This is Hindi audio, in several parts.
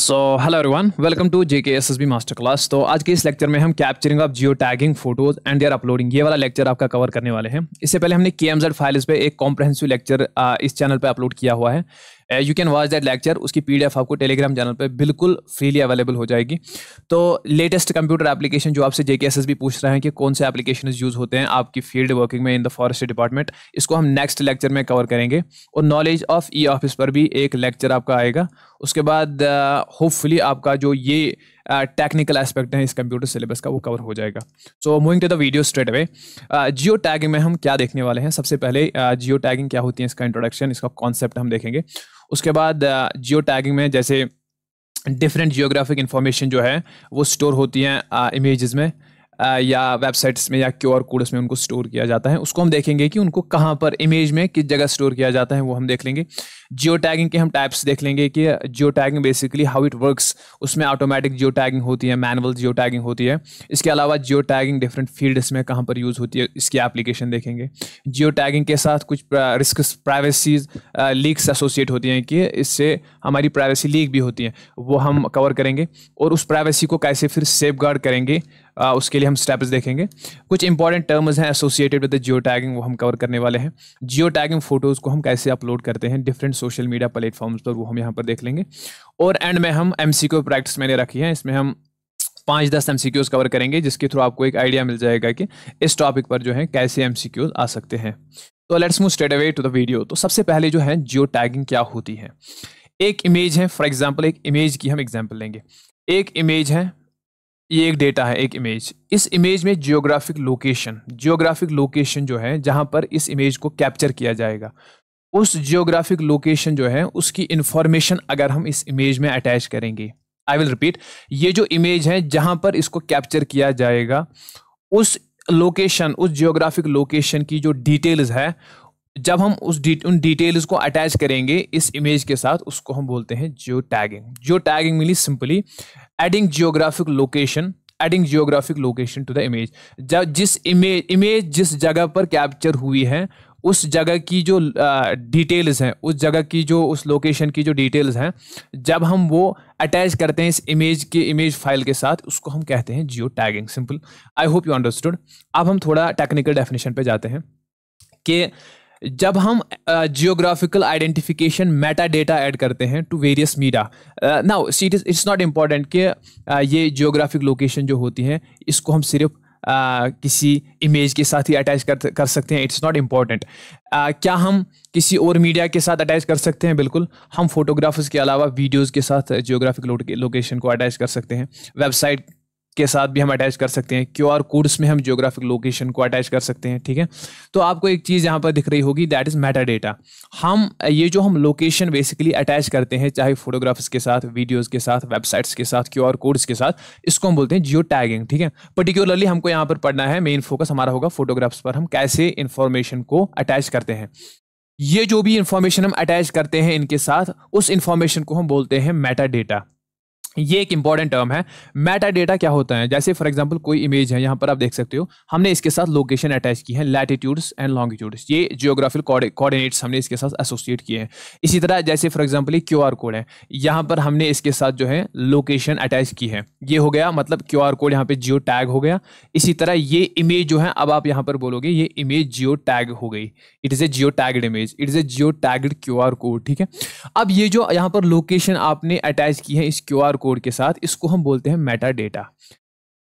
So hello everyone, welcome to JKSSB master class. तो आज के इस लेक्चर में हम capturing of geo tagging photos and their uploading, ये वाला लेक्चर आपका कवर करने वाले हैं। इससे पहले हमने KMZ फाइल्स पे एक कॉम्प्रहेंसिव लेक्चर इस चैनल पे अपलोड किया हुआ है। You can watch that lecture. उसकी PDF आपको टेलीग्राम चैनल पे बिल्कुल फ्रीली अवेलेबल हो जाएगी। तो लेटेस्ट कंप्यूटर एप्लीकेशन जो आपसे JKSSB पूछ रहे हैं कि कौन से एप्लीकेशन यूज होते हैं आपकी फील्ड वर्किंग में इन द फॉरेस्ट्री डिपार्टमेंट, इसको हम नेक्स्ट लेक्चर में कवर करेंगे। और नॉलेज ऑफ E-ऑफिस पर भी एक लेक्चर आपका आएगा। उसके बाद होपफुली आपका जो ये टेक्निकल एस्पेक्ट है इस कंप्यूटर सिलेबस का वो कवर हो जाएगा। So moving to the video straight away. Geo tagging में हम क्या देखने वाले हैं, सबसे पहले जियो टैगिंग क्या होती है, इसका इंट्रोडक्शन, इसका कॉन्सेप्ट हम देखेंगे। उसके बाद जियो टैगिंग में जैसे डिफरेंट जियोग्राफिक इंफॉर्मेशन जो है वो स्टोर होती हैं इमेजेस में या वेबसाइट्स में या QR कोड्स में उनको स्टोर किया जाता है। उसको हम देखेंगे कि उनको कहाँ पर इमेज में किस जगह स्टोर किया जाता है, वो हम देख लेंगे। जियो टैगिंग के हम टाइप्स देख लेंगे कि जियो tagging basically how it works. उसमें ऑटोमेटिक जियो टैगिंग होती है, मैनुअल जियो टैगिंग होती है। इसके अलावा जियो टैगिंग डिफरेंट फील्ड्स में कहाँ पर यूज़ होती है, इसकी एप्लीकेशन देखेंगे। जियो टैगिंग के साथ कुछ रिस्क प्राइवेसी लीक्स एसोसिएट होती हैं कि इससे हमारी प्राइवेसी लीक भी होती है, वो हम कवर करेंगे। और उस प्राइवेसी को कैसे फिर सेफगार्ड करेंगे उसके लिए हम स्टेप्स देखेंगे। कुछ इंपॉर्टेंट टर्म्स हैं associated with the geo tagging, वो हम कवर करने वाले हैं। जियो टैगिंग फोटोज़ को हम कैसे अपलोड करते हैं डिफरेंट सोशल मीडिया प्लेटफॉर्म्स पर, वो हम यहाँ पर देख लेंगे। और एंड में हम MCQ प्रैक्टिस मैंने रखी है, इसमें हम 5-10 MCQs कवर करेंगे, जिसके थ्रू आपको एक आइडिया मिल जाएगा कि इस टॉपिक पर जो है कैसे MCQs आ सकते हैं। तो let's move straight away to the video. तो सबसे पहले जो है जियो टैगिंग क्या होती है। एक इमेज है, फॉर एग्जाम्पल एक इमेज की हम एग्जाम्पल लेंगे। एक इमेज है, ये एक डेटा है, एक इमेज। इस इमेज में जियोग्राफिक लोकेशन जो है जहां पर इस इमेज को कैप्चर किया जाएगा, उस जियोग्राफिक लोकेशन जो है उसकी इंफॉर्मेशन अगर हम इस इमेज में अटैच करेंगे, आई विल रिपीट, ये जो इमेज है जहां पर इसको कैप्चर किया जाएगा, उस लोकेशन, उस जियोग्राफिक लोकेशन की जो डिटेल्स है, जब हम उन डिटेल्स को अटैच करेंगे इस इमेज के साथ, उसको हम बोलते हैं geo tagging. Geo tagging means simply adding geographic location to the image. जब जिस इमेज जिस जगह पर कैप्चर हुई है, उस जगह की जो डिटेल्स हैं, उस जगह की जो उस लोकेशन की जो डिटेल्स हैं, जब हम वो अटैच करते हैं इस इमेज फाइल के साथ, उसको हम कहते हैं geo tagging. Simple, I hope you understood. अब हम थोड़ा टेक्निकल डेफिनेशन पे जाते हैं कि जब हम geographical identification meta data add करते हैं to various media, now it's not important कि ये जियोग्राफिक लोकेशन जो होती है इसको हम सिर्फ किसी इमेज के साथ ही अटैच कर सकते हैं, इट्स नॉट इम्पॉर्टेंट। क्या हम किसी और मीडिया के साथ अटैच कर सकते हैं? बिल्कुल, हम फोटोग्राफ्स के अलावा वीडियोज़ के साथ जियोग्राफिक लोकेशन को अटैच कर सकते हैं। वेबसाइट के साथ भी हम अटैच कर सकते हैं। QR कोड्स में हम जियोग्राफिक लोकेशन को अटैच कर सकते हैं। ठीक है, तो आपको एक चीज़ यहाँ पर दिख रही होगी, दैट इज मेटा डेटा। ये जो हम लोकेशन बेसिकली अटैच करते हैं, चाहे फोटोग्राफ्स के साथ, वीडियोस के साथ, वेबसाइट्स के साथ, QR कोड्स के साथ, इसको हम बोलते हैं जियो टैगिंग। ठीक है, पर्टिकुलरली हमको यहाँ पर पढ़ना है, मेन फोकस हमारा होगा फोटोग्राफ्स पर, हम कैसे इंफॉर्मेशन को अटैच करते हैं। ये जो भी इंफॉर्मेशन हम अटैच करते हैं इनके साथ, उस इंफॉर्मेशन को हम बोलते हैं मेटा डेटा। ये एक इंपॉर्टेंट टर्म है। मेटा डेटा क्या होता है, जैसे फॉर एग्जांपल कोई इमेज है, यहाँ पर आप देख सकते हो, हमने इसके साथ लोकेशन अटैच की है, लैटिट्यूड्स एंड लॉन्गिट्यूड्स, ये जियोग्राफिक कोऑर्डिनेट्स हमने इसके साथ एसोसिएट किए हैं। इसी तरह जैसे फॉर एग्जांपल एक QR कोड है, यहाँ पर हमने इसके साथ जो है लोकेशन अटैच की है, ये हो गया, मतलब QR कोड यहाँ पे जियो टैग हो गया। इसी तरह ये इमेज जो है, अब आप यहाँ पर बोलोगे ये इमेज जियो टैग हो गई, it is a Jio tagged image, it is a Jio tagged QR code. ठीक है, अब ये जो यहाँ पर लोकेशन आपने अटैच की है इस QR कोड के साथ, इसको हम बोलते हैं मेटा डेटा।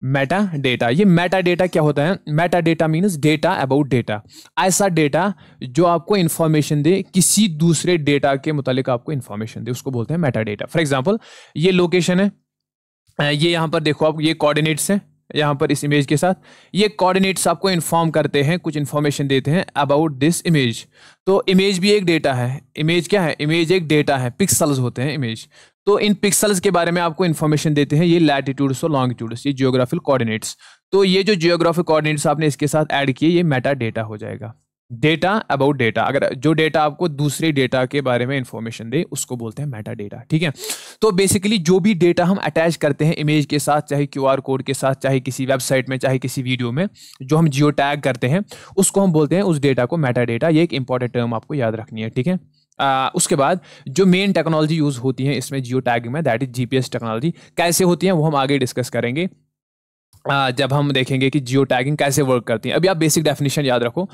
मेटा डेटा, ये मेटा डेटा क्या होता है? Meta data means data about data, ऐसा डेटा जो आपको इंफॉर्मेशन दे, किसी दूसरे डेटा के मुतालिक आपको इंफॉर्मेशन दे, उसको बोलते हैं मेटा डेटा। फॉर एग्जांपल ये लोकेशन है, ये यहाँ पर देखो आप, ये कोऑर्डिनेट्स हैं यहाँ पर इस इमेज के साथ, ये कोऑर्डिनेट्स आपको इन्फॉर्म करते हैं, कुछ इन्फॉर्मेशन देते हैं अबाउट दिस इमेज। तो इमेज भी एक डेटा है। इमेज क्या है? इमेज एक डेटा है, पिक्सल्स होते हैं इमेज। तो इन पिक्सल्स के बारे में आपको इन्फॉर्मेशन देते हैं ये लैटिट्यूड्स और लॉन्गिट्यूड्स, ये जियोग्राफिक कोऑर्डिनेट्स। तो ये जो जियोग्राफिक कोऑर्डिनेट्स आपने इसके साथ ऐड किए, ये मेटा डेटा हो जाएगा। डेटा अबाउट डेटा, अगर जो डेटा आपको दूसरे डेटा के बारे में इंफॉर्मेशन दे, उसको बोलते हैं मेटा डेटा। ठीक है, तो बेसिकली जो भी डेटा हम अटैच करते हैं इमेज के साथ, चाहे QR कोड के साथ, चाहे किसी वेबसाइट में, चाहे किसी वीडियो में, जो हम जियो टैग करते हैं, उसको हम बोलते हैं उस डेटा को मेटा डेटा। ये एक इंपॉर्टेंट टर्म आपको याद रखनी है। ठीक है, उसके बाद जो मेन टेक्नोलॉजी यूज़ होती है इसमें जियो टैगिंग में, दैट इज जीपीएस टेक्नोलॉजी। कैसे होती है वो हम आगे डिस्कस करेंगे जब हम देखेंगे कि जियो टैगिंग कैसे वर्क करती है। अभी आप बेसिक डेफिनेशन याद रखो,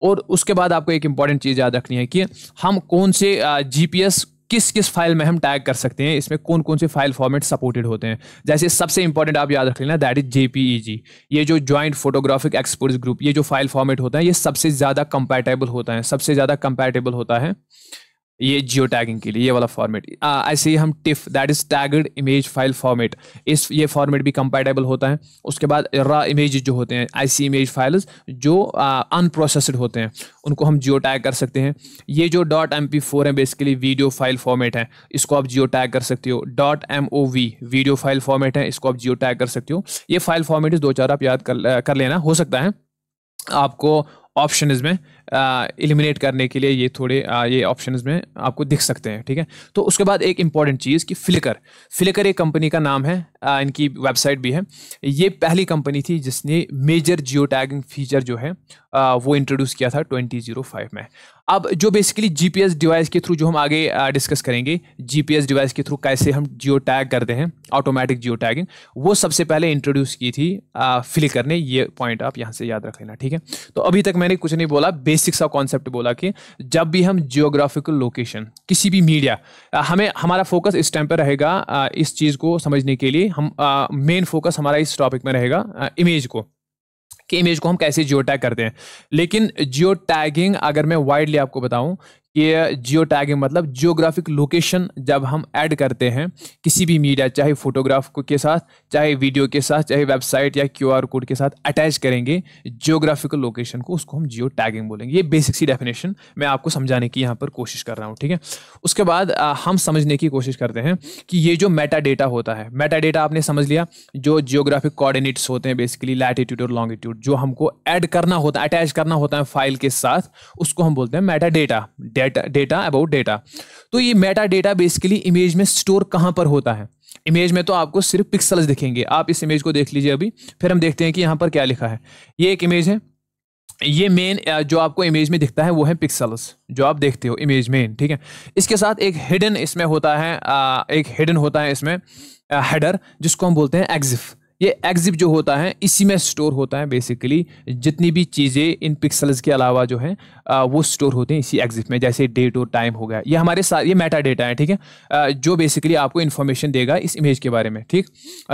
और उसके बाद आपको एक इंपॉर्टेंट चीज़ याद रखनी है कि हम कौन से जीपीएस किस किस फाइल में हम टैग कर सकते हैं, इसमें कौन कौन से फाइल फॉर्मेट सपोर्टेड होते हैं। जैसे सबसे इंपॉर्टेंट आप याद रख लेना, दैट इज जेपीईजी। ये जो जॉइंट फोटोग्राफिक एक्सपर्ट्स ग्रुप, ये जो फाइल फॉर्मेट होता है ये सबसे ज़्यादा कंपैटिबल होता है, सबसे ज़्यादा कंपैटिबल होता है ये जियो टैगिंग के लिए, ये वाला फॉर्मेट। ऐसे ही हम tiff, that is tagged image file format, इस ये फॉर्मेट भी कंपैटिबल होता है। उसके बाद रॉ इमेज जो होते हैं, ऐसी इमेज फाइल्स जो अनप्रोसेस्ड होते हैं, उनको हम जियो टैग कर सकते हैं। ये जो .mp4 है बेसिकली वीडियो फाइल फॉर्मेट है, इसको आप जियो टैग कर सकते हो। .mov वीडियो फाइल फॉर्मेट है, इसको आप जियो टैग कर सकते हो। ये फाइल फॉर्मेट दो चार आप याद कर लेना, हो सकता है आपको ऑप्शंस में एलिमिनेट करने के लिए ये थोड़े ये ऑप्शंस में आपको दिख सकते हैं, ठीक है। तो उसके बाद एक इंपॉर्टेंट चीज़ कि फ्लिकर एक कंपनी का नाम है, इनकी वेबसाइट भी है। ये पहली कंपनी थी जिसने मेजर जियो टैगिंग फीचर जो है वो इंट्रोड्यूस किया था 2005 में। अब जो बेसिकली जीपीएस डिवाइस के थ्रू जो हम आगे डिस्कस करेंगे, जीपीएस डिवाइस के थ्रू कैसे हम जियो टैग करते हैं, ऑटोमेटिक जियो टैगिंग, वो सबसे पहले इंट्रोड्यूस की थी फ्लिकर ने। ये पॉइंट आप यहाँ से याद रख लेना, ठीक है। तो अभी तक मैंने कुछ नहीं बोला, बेसिक सा कॉन्सेप्ट बोला कि जब भी हम जियोग्राफिकल लोकेशन, किसी भी मीडिया, हमें हमारा फोकस इस टाइम पर रहेगा इस चीज़ को समझने के लिए, हम मेन फोकस हमारा इस टॉपिक में रहेगा इमेज को, कि इमेज को हम कैसे जियो टैग करते हैं। लेकिन जियो टैगिंग अगर मैं वाइडली आपको बताऊं कि जियो टैगिंग मतलब जियोग्राफिक लोकेशन जब हम ऐड करते हैं किसी भी मीडिया, चाहे फोटोग्राफ के साथ, चाहे वीडियो के साथ, चाहे वेबसाइट या क्यूआर कोड के साथ अटैच करेंगे जियोग्राफिकल लोकेशन को, उसको हम जियो टैगिंग बोलेंगे। ये बेसिक सी डेफिनेशन मैं आपको समझाने की यहाँ पर कोशिश कर रहा हूँ, ठीक है। उसके बाद हम समझने की कोशिश करते हैं कि ये जो मेटा डेटा होता है, मेटा डेटा आपने समझ लिया, जो जियोग्राफिक कोऑर्डिनेट्स होते हैं बेसिकली लैटिट्यूड और लॉन्गिट्यूड, जो हमको ऐड करना होता है, अटैच करना होता है फाइल के साथ, उसको हम बोलते हैं Meta data, data about data. तो ये मेटा डेटा बेसिकली इमेज में स्टोर कहां पर होता है। इमेज में तो आपको सिर्फ पिक्सल्स दिखेंगे, आप इस इमेज को देख लीजिए अभी, फिर हम देखते हैं कि यहां पर क्या लिखा है। ये एक इमेज है, ये मेन जो आपको इमेज में दिखता है वो है पिक्सल्स, जो आप देखते हो इमेज में, ठीक है। इसके साथ एक हिडन इसमें होता है, एक हिडन होता है इसमें हेडर, जिसको हम बोलते हैं एक्सिफ। ये एक्सिफ जो होता है इसी में स्टोर होता है बेसिकली, जितनी भी चीज़ें इन पिक्सल्स के अलावा जो है वो स्टोर होते हैं इसी एक्सिफ में, जैसे डेट और टाइम हो गया। ये हमारे साथ ये मेटा डेटा है, ठीक है, जो बेसिकली आपको इन्फॉर्मेशन देगा इस इमेज के बारे में, ठीक,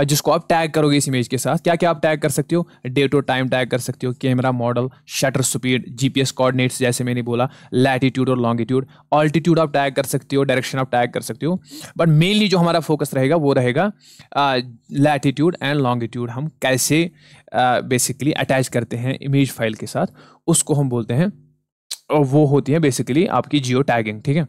जिसको आप टैग करोगे इस इमेज के साथ। क्या क्या आप टैग कर सकते हो, डेट और टाइम टैग कर सकते हो, camera model, shutter speed, GPS coordinates जैसे मैंने बोला, लैटिट्यूड और लॉन्गिट्यूड, ऑल्टीट्यूड आप टैग कर सकते हो, डायरेक्शन आप टैग कर सकते हो। बट मेनली जो हमारा फोकस रहेगा वो रहेगा लैटिट्यूड एंड लॉन्गिट्यूड हम कैसे बेसिकली अटैच करते हैं इमेज फाइल के साथ, उसको हम बोलते हैं, वो होती है बेसिकली आपकी जियो टैगिंग, ठीक है।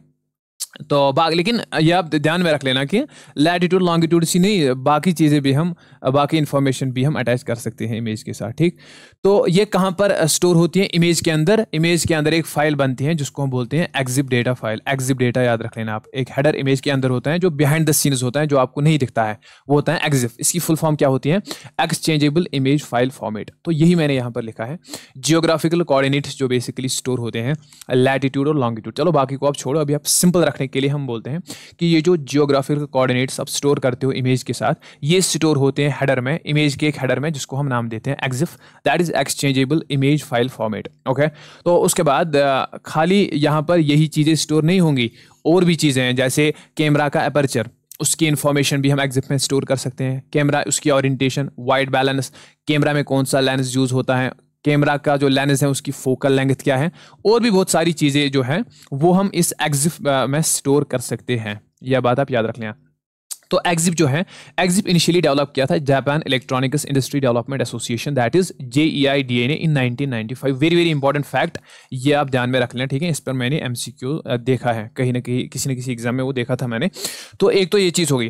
तो लेकिन ये आप ध्यान में रख लेना कि लैटिट्यूड लॉन्गिट्यूड सी नहीं, बाकी चीज़ें भी हम, बाकी इंफॉर्मेशन भी हम अटैच कर सकते हैं इमेज के साथ, ठीक। तो ये कहाँ पर स्टोर होती है, इमेज के अंदर। इमेज के अंदर एक फाइल बनती है जिसको हम बोलते हैं एक्सिफ डेटा फाइल। एक्सिफ डेटा याद रख लेना आप, एक हेडर इमेज के अंदर होता है जो बिहाइंड द सीन्स होता है, जो आपको नहीं दिखता है, वो होता है एक्सिफ। इसकी फुल फॉर्म क्या होती है, एक्सचेंजेबल इमेज फाइल फॉर्मेट। तो यही मैंने यहाँ पर लिखा है, जियोग्राफिकल कोऑर्डिनेट्स जो बेसिकली स्टोर होते हैं लैटिट्यूड और लॉन्गिट्यूड। चलो बाकी को आप छोड़ो, अभी आप सिंपल रखने के लिए हम बोलते हैं कि ये जो जियोग्राफिकल कोऑर्डिनेट्स आप स्टोर करते हो इमेज के साथ, ये स्टोर होते हैं हेडर में, इमेज के एक हेडर में, जिसको हम नाम देते हैं EXIF, that is exchangeable image file format, okay. तो उसके बाद खाली यहाँ पर यही चीज़ें स्टोर नहीं होंगी, और भी चीज़ें हैं, जैसे कैमरा का अपर्चर, उसकी इन्फॉर्मेशन भी हम एक्सिफ में स्टोर कर सकते हैं। कैमरा, उसकी ओरिएंटेशन, वाइड बैलेंस, कैमरा में कौन सा लेंस यूज़ होता है, कैमरा का जो लेंस है उसकी फोकल लेंथ क्या है, और भी बहुत सारी चीज़ें जो हैं वो हम इस एक्सिफ में स्टोर कर सकते हैं। यह बात आप याद रख लें। तो एक्सिफ जो है, एक्सिफ इनिशियली डेवलप किया था Japan electronics industry development association, that is JEIDA ने इन 1995। वेरी वेरी इंपॉर्टेंट फैक्ट, ये आप ध्यान में रख लें, ठीक है। इस पर मैंने MCQ देखा है कहीं ना कहीं, किसी न किसी एग्जाम में वो देखा था मैंने। तो एक तो ये चीज़ हो गई।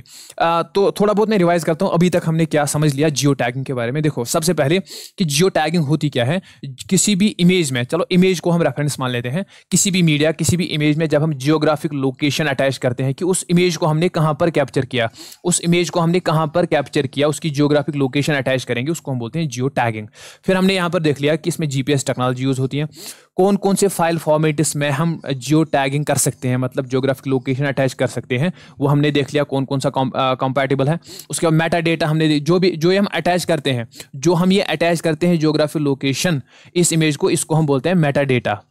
तो थोड़ा बहुत मैं रिवाइज करता हूँ अभी तक हमने क्या समझ लिया जियो टैगिंग के बारे में। देखो सबसे पहले कि जियो टैगिंग होती क्या है, किसी भी इमेज में, चलो इमेज को हम रेफरेंस मान लेते हैं, किसी भी मीडिया, किसी भी इमेज में जब हम जियोग्राफिक लोकेशन अटैच करते हैं कि उस इमेज को हमने कहाँ पर कैप्चर किया किया, उस इमेज को हमने कहाँ पर कैप्चर किया, उसकी जियोग्राफिक लोकेशन अटैच करेंगे, उसको हम बोलते हैं जियो टैगिंग। फिर हमने यहाँ पर देख लिया कि इसमें जीपीएस टेक्नोलॉजी यूज़ होती है, कौन कौन से फाइल फॉर्मेट्स में हम जियो टैगिंग कर सकते हैं, मतलब जियोग्राफिक लोकेशन अटैच कर सकते हैं, वो हमने देख लिया कौन कौन सा कंपैटिबल है। उसके बाद मेटा डेटा हमने जो हम अटैच करते हैं, जो हम ये अटैच करते हैं जियोग्राफिक लोकेशन इस इमेज को, इसको हम बोलते हैं Meta data,